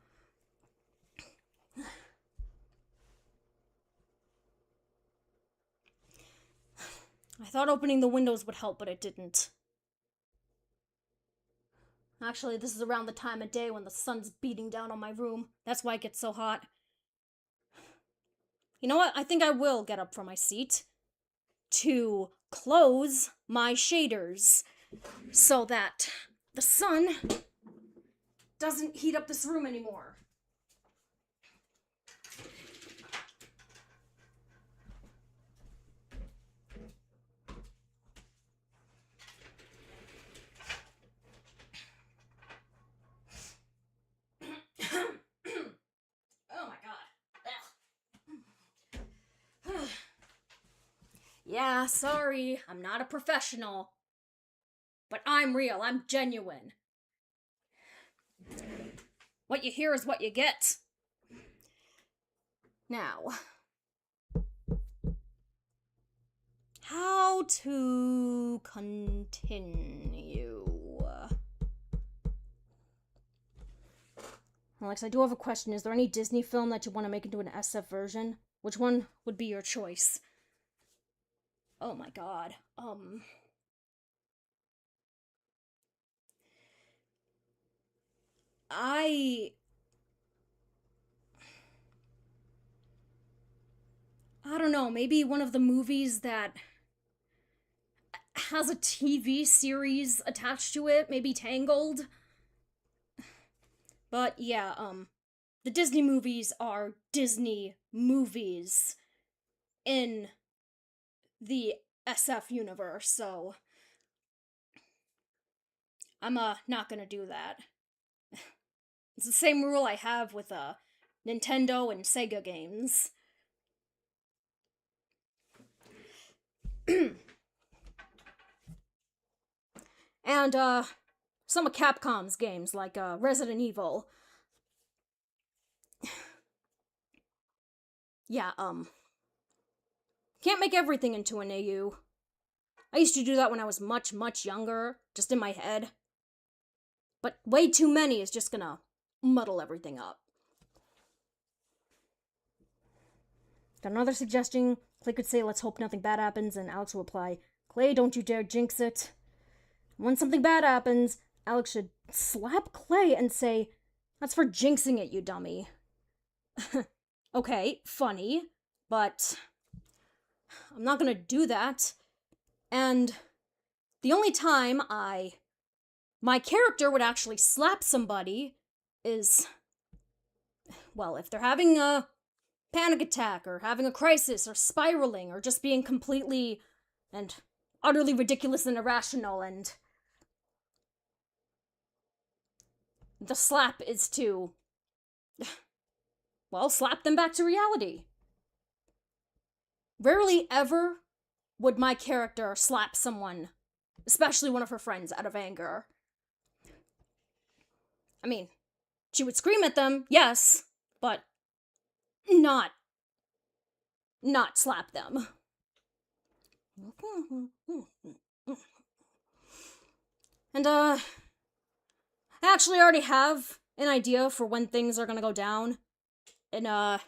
I thought opening the windows would help, but it didn't. Actually, this is around the time of day when the sun's beating down on my room. That's why it gets so hot. You know what? I think I will get up from my seat to close my shaders so that the sun doesn't heat up this room anymore. Oh my god. Yeah, sorry, I'm not a professional. But I'm real, I'm genuine. What you hear is what you get. Now, how to continue? Alex, I do have a question. Is there any Disney film that you want to make into an SF version? Which one would be your choice? Oh my god. I don't know, maybe one of the movies that has a TV series attached to it, maybe Tangled. But yeah, the Disney movies are Disney movies in the SF universe, so I'm not gonna do that. It's the same rule I have with Nintendo and Sega games. And some of Capcom's games, like Resident Evil. Yeah, can't make everything into an AU. I used to do that when I was much, much younger, just in my head. But way too many is just gonna muddle everything up. Got another suggestion. Clay could say, let's hope nothing bad happens, and Alex will reply, Clay, don't you dare jinx it. When something bad happens, Alex should slap Clay and say, that's for jinxing it, you dummy. Okay, funny, but I'm not gonna do that. And the only time my character would actually slap somebody is, well, if they're having a panic attack or having a crisis or spiraling or just being completely and utterly ridiculous and irrational, and the slap is to, well, slap them back to reality. Rarely ever would my character slap someone, especially one of her friends, out of anger. I mean, she would scream at them, yes, but not slap them. And, I actually already have an idea for when things are gonna go down. And, the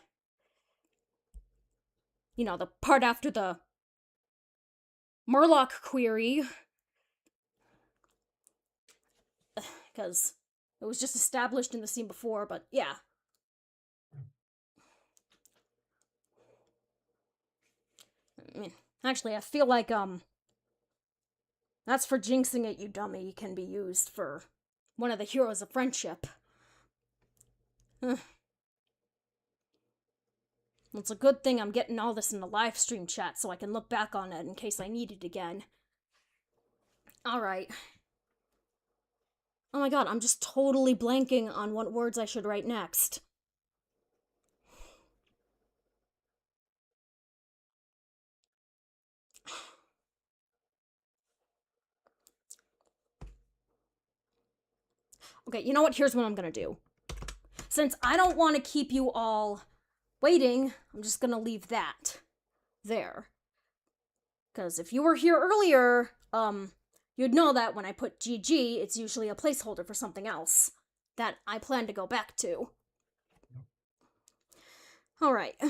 part after the Murloc query. Because it was just established in the scene before, but yeah. I mean, actually, I feel like, that's for jinxing it, you dummy, can be used for one of the heroes of friendship. It's a good thing I'm getting all this in the live stream chat so I can look back on it in case I need it again. Alright. Oh my god, I'm just totally blanking on what words I should write next. Okay, you know what? Here's what I'm gonna do. Since I don't want to keep you all waiting, I'm just gonna leave that there. Because if you were here earlier, you'd know that when I put GG, it's usually a placeholder for something else that I plan to go back to. Alright.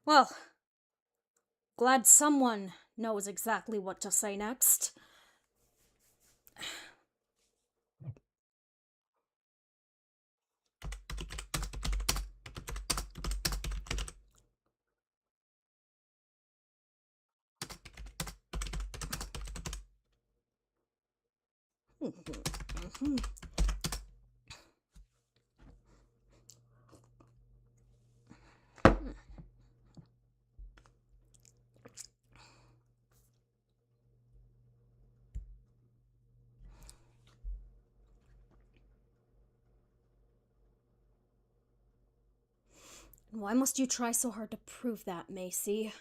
Well, glad someone knows exactly what to say next. Why must you try so hard to prove that, Macy?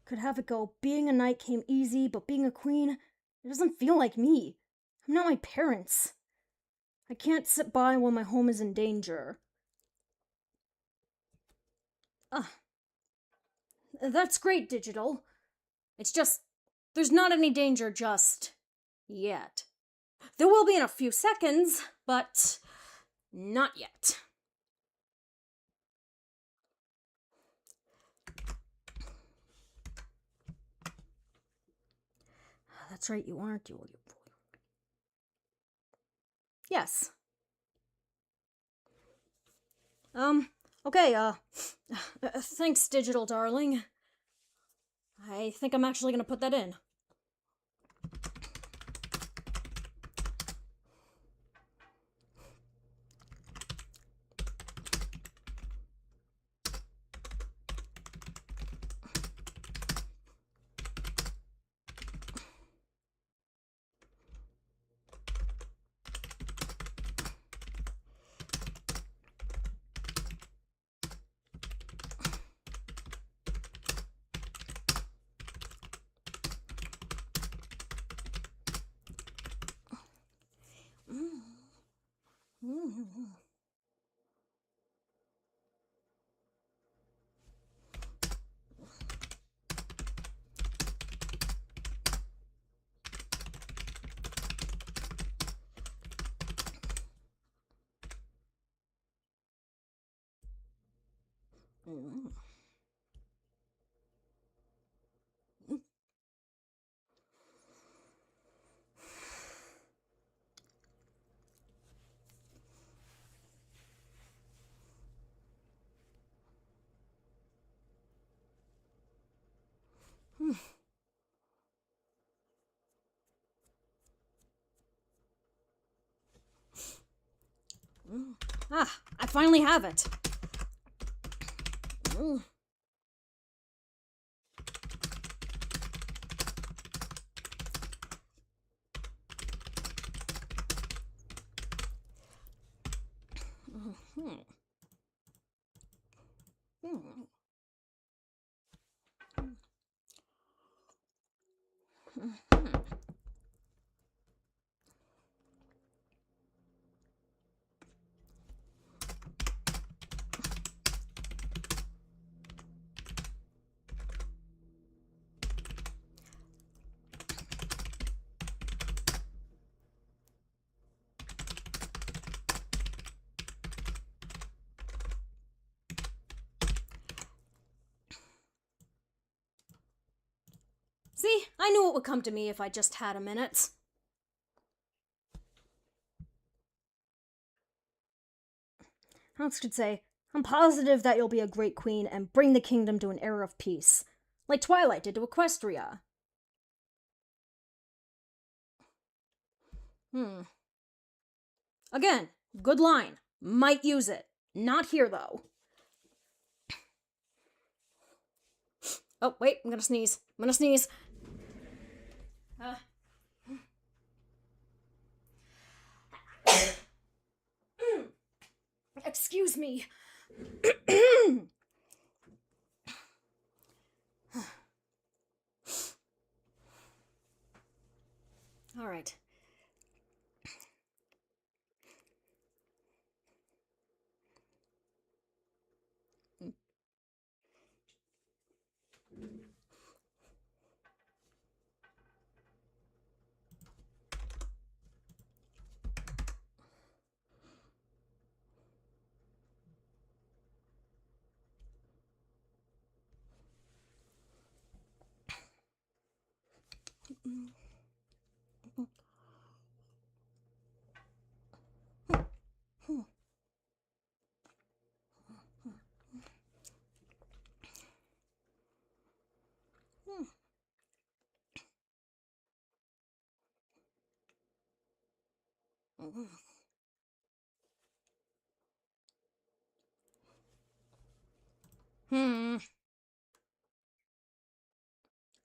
Could have it go, being a knight came easy, but being a queen, It doesn't feel like me. I'm not my parents. I can't sit by while my home is in danger. That's great, Digital. It's just, there's not any danger just yet. There will be in a few seconds, but not yet. That's right, you aren't, you. Yes. Okay, thanks, Digital Darling. I think I'm actually gonna put that in. I finally have it. See, I knew it would come to me if I just had a minute. Alex could say, I'm positive that you'll be a great queen and bring the kingdom to an era of peace, like Twilight did to Equestria. Again, good line. Might use it. Not here, though. Oh, wait, I'm gonna sneeze. Excuse me. All right.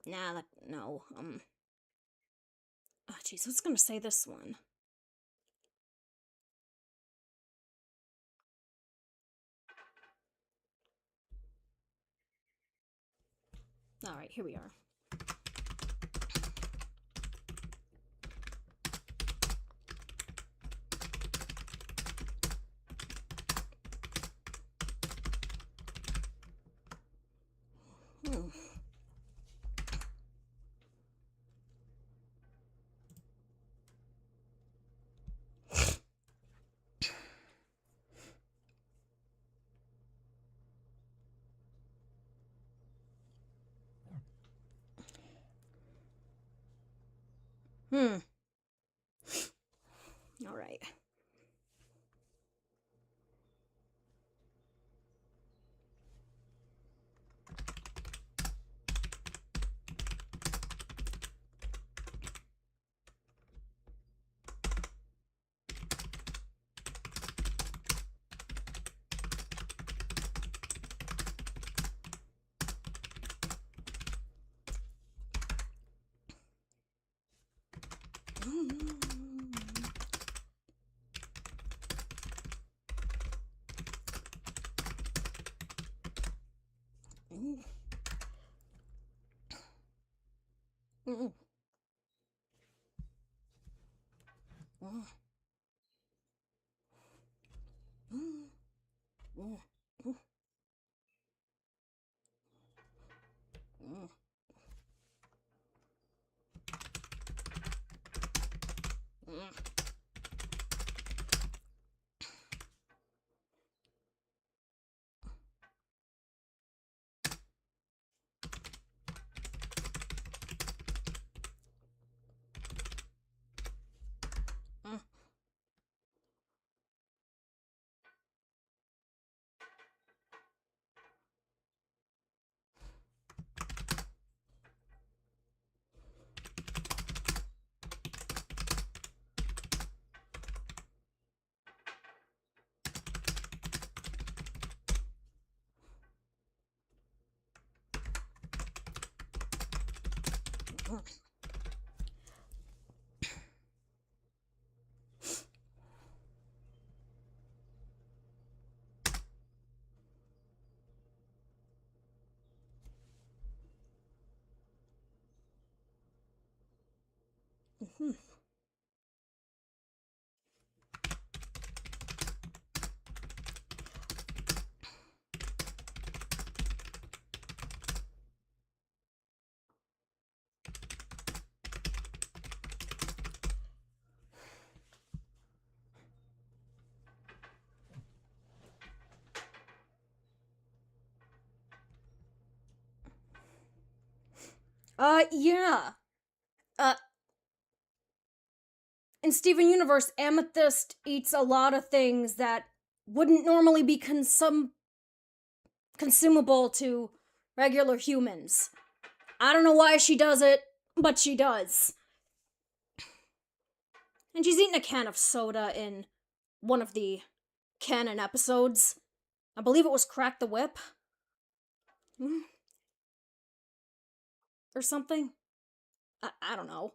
Nah, no. Oh, jeez, what's gonna say this one? All right, here we are. All right. Yeah. Uh, in Steven Universe, Amethyst eats a lot of things that wouldn't normally be consumable to regular humans. I don't know why she does it, but she does. And she's eaten a can of soda in one of the canon episodes. I believe it was Crack the Whip. Or something. I don't know.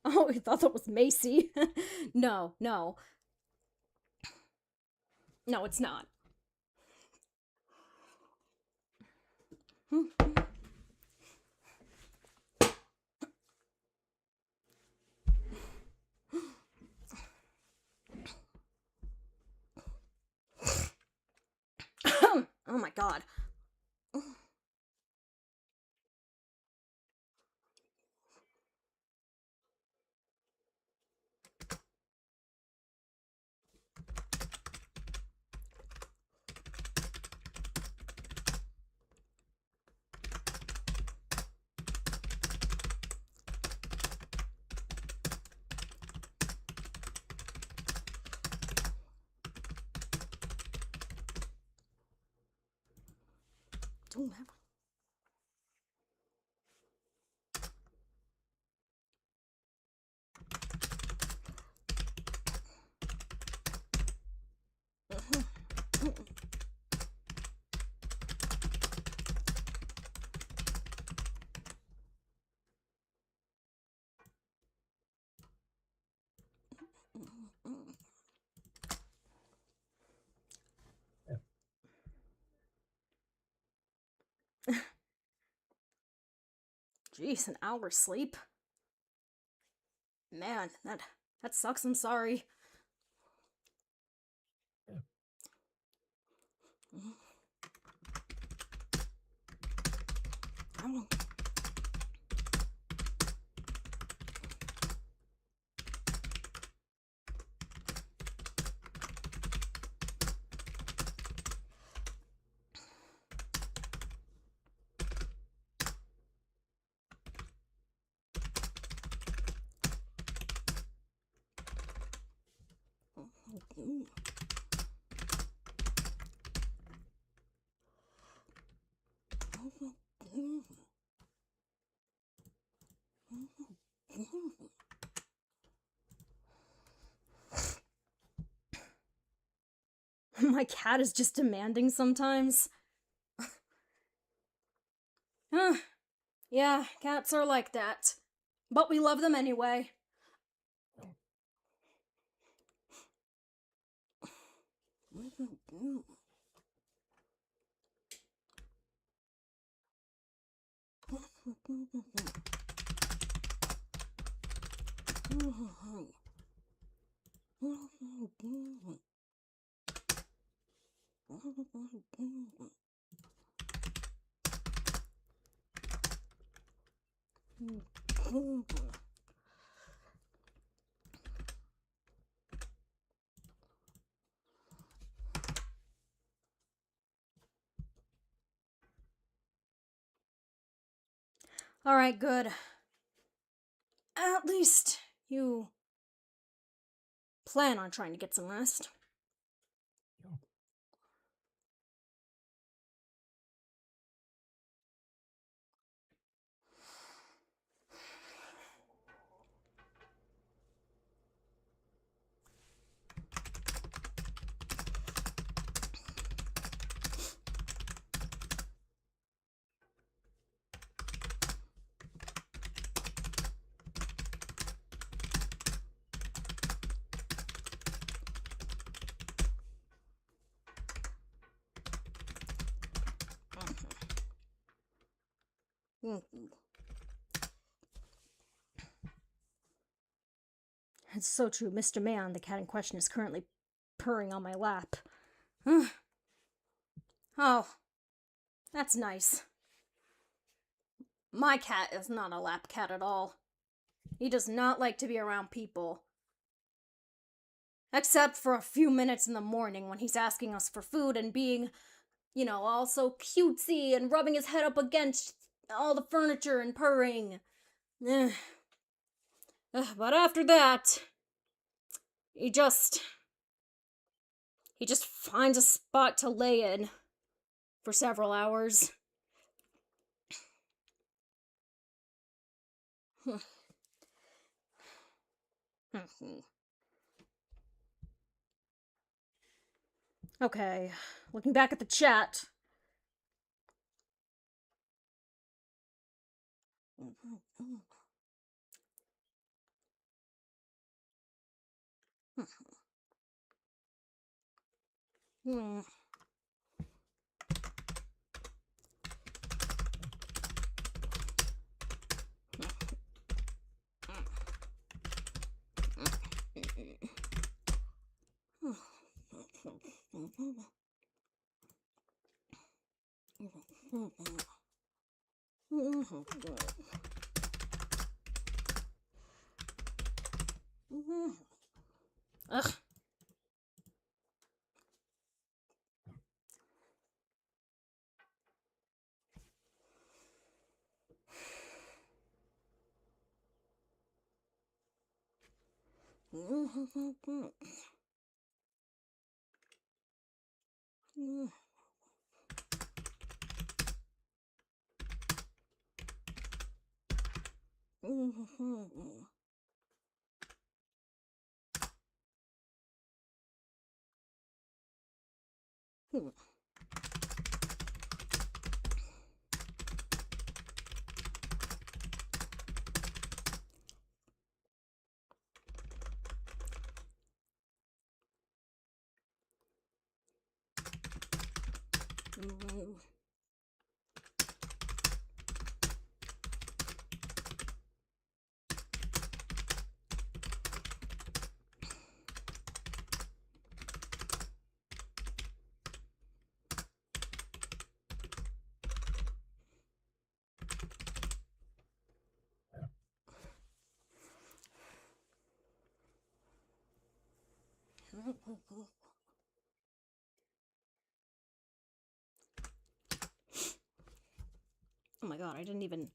Oh, I thought that was Macy. No, no. No, it's not. Oh my god. Don't have. Jeez, an hour's sleep? Man, that sucks, I'm sorry. My cat is just demanding sometimes. Yeah, cats are like that. But we love them anyway. Alright, good. At least you plan on trying to get some rest. It's so true. Mr. Man, the cat in question, is currently purring on my lap. Oh, that's nice. My cat is not a lap cat at all. He does not like to be around people. Except for a few minutes in the morning when he's asking us for food and being, all so cutesy and rubbing his head up against all the furniture and purring. But after that, he just finds a spot to lay in for several hours. Okay, looking back at the chat. Ugh. Oh my god, I didn't even...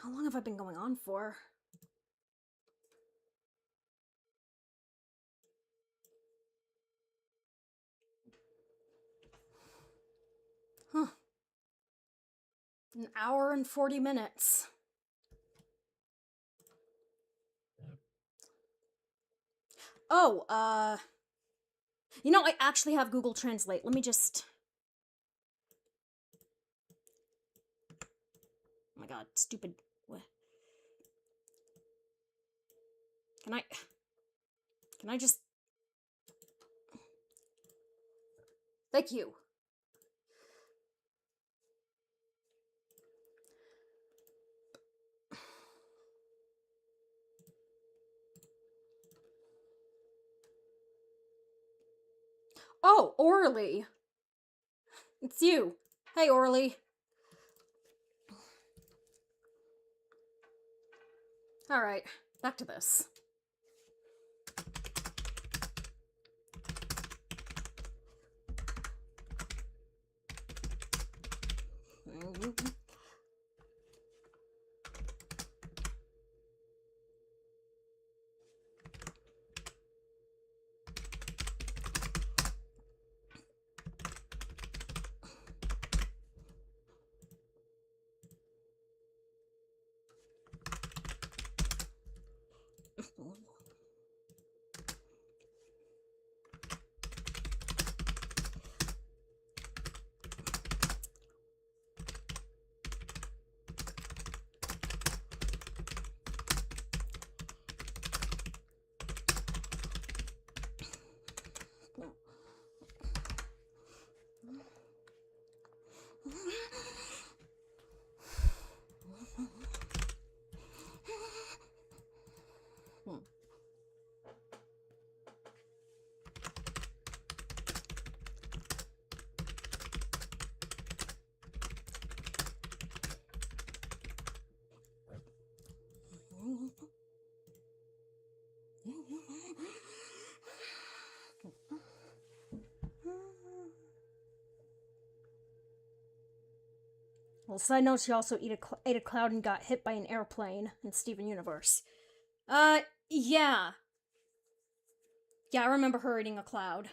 How long have I been going on for? Huh. An hour and 40 minutes. Oh, you know, I actually have Google Translate. Let me just... Oh my god, stupid... What? Can I just... Thank you. Oh, Orly. It's you. Hey, Orly. Alright, back to this. Well, side note, she also ate a cloud and got hit by an airplane in Steven Universe. Yeah. Yeah, I remember her eating a cloud.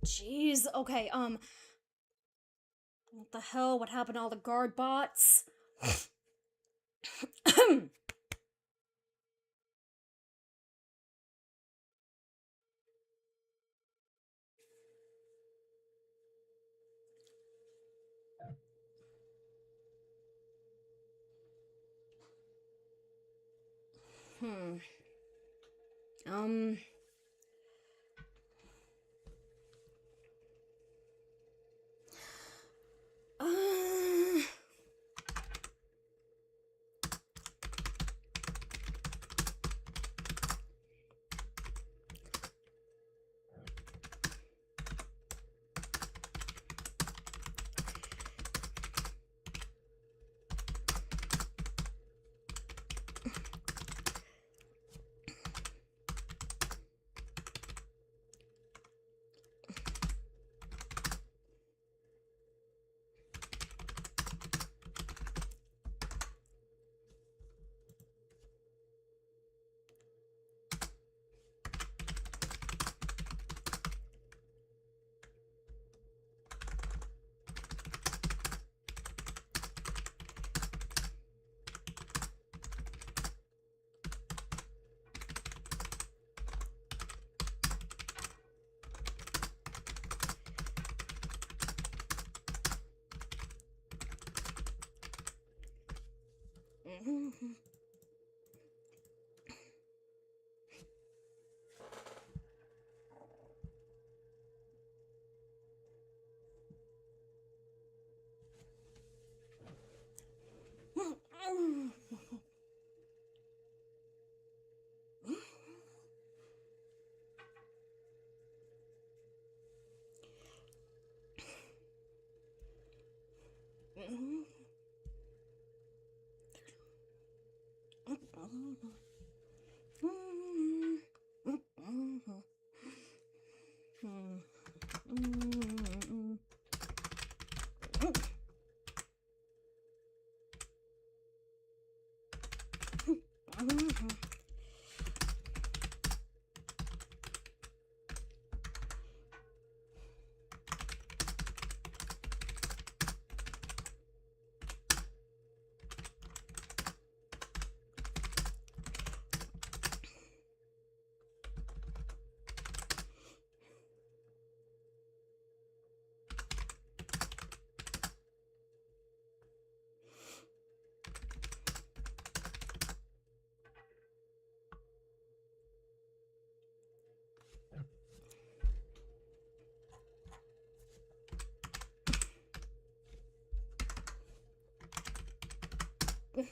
Jeez, okay, what the hell? What happened to all the guard bots? Hmm. Um. Uh.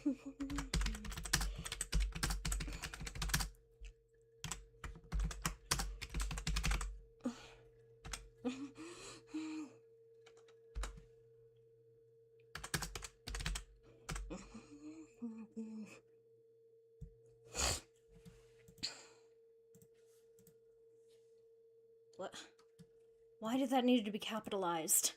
What? Why did that need to be capitalized?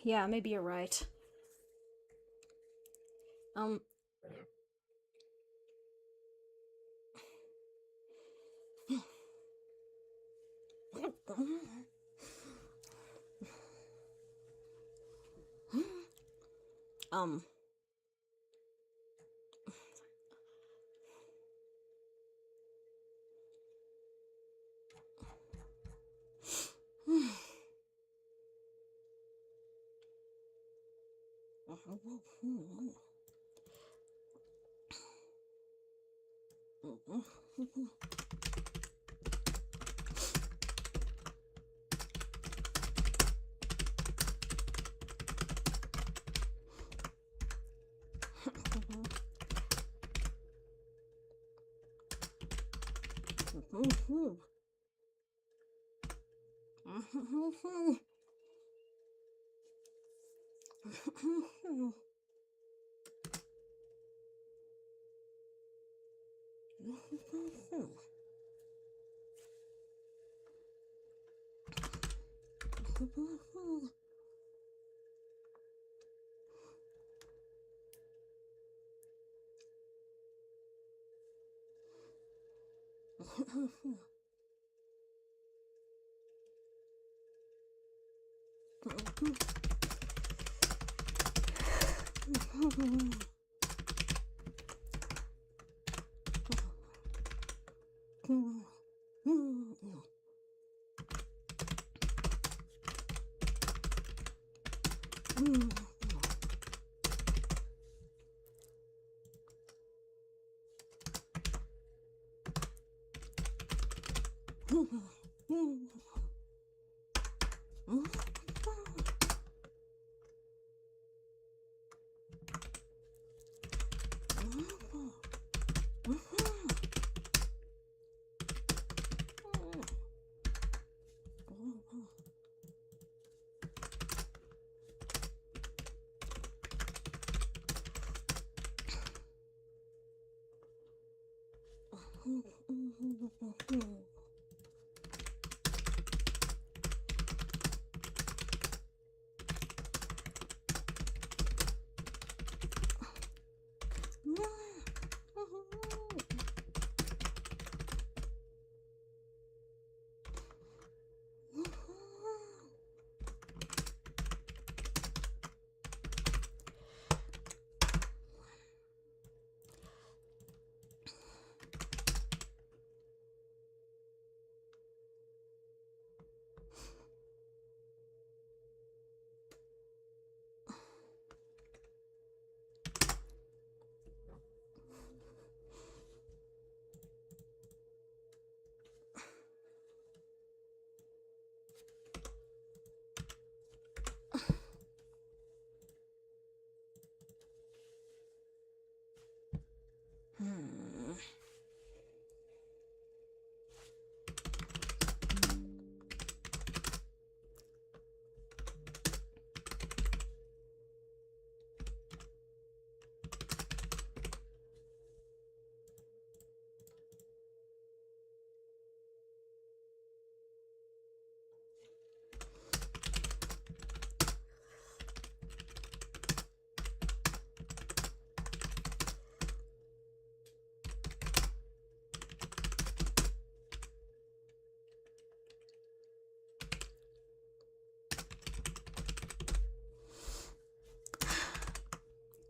Yeah, maybe you're right. Um.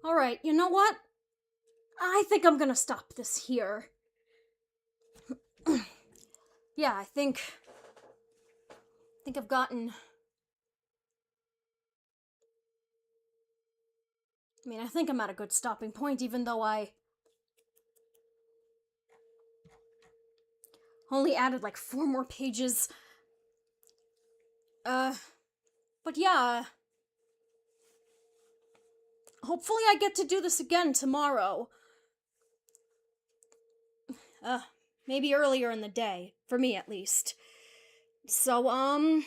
Alright, you know what? I think I'm gonna stop this here. Yeah, I think I've gotten... I think I'm at a good stopping point, even though I only added like 4 more pages. But yeah. hopefully I get to do this again tomorrow. Maybe earlier in the day, for me at least. So,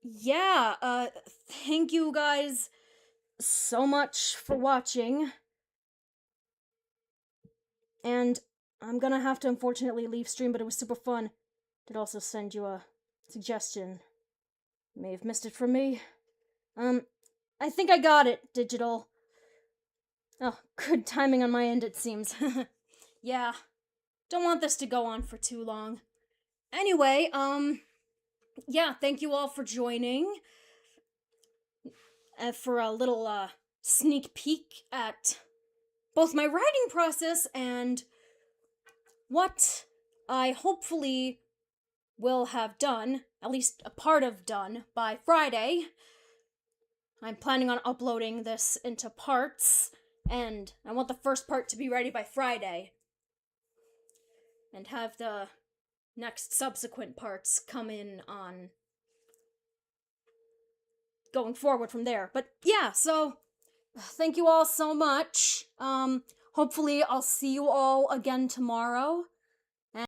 yeah, thank you guys so much for watching. And I'm gonna have to unfortunately leave stream, but it was super fun. Did also send you a suggestion. You may have missed it from me. I think I got it, Digital. Oh, good timing on my end, it seems. Yeah, don't want this to go on for too long. Anyway, yeah, thank you all for joining. For a little, sneak peek at both my writing process and what I hopefully will have done, at least a part of done, by Friday. I'm planning on uploading this into parts, and I want the first part to be ready by Friday. And have the next subsequent parts come in on going forward from there. But yeah, so thank you all so much. Hopefully I'll see you all again tomorrow.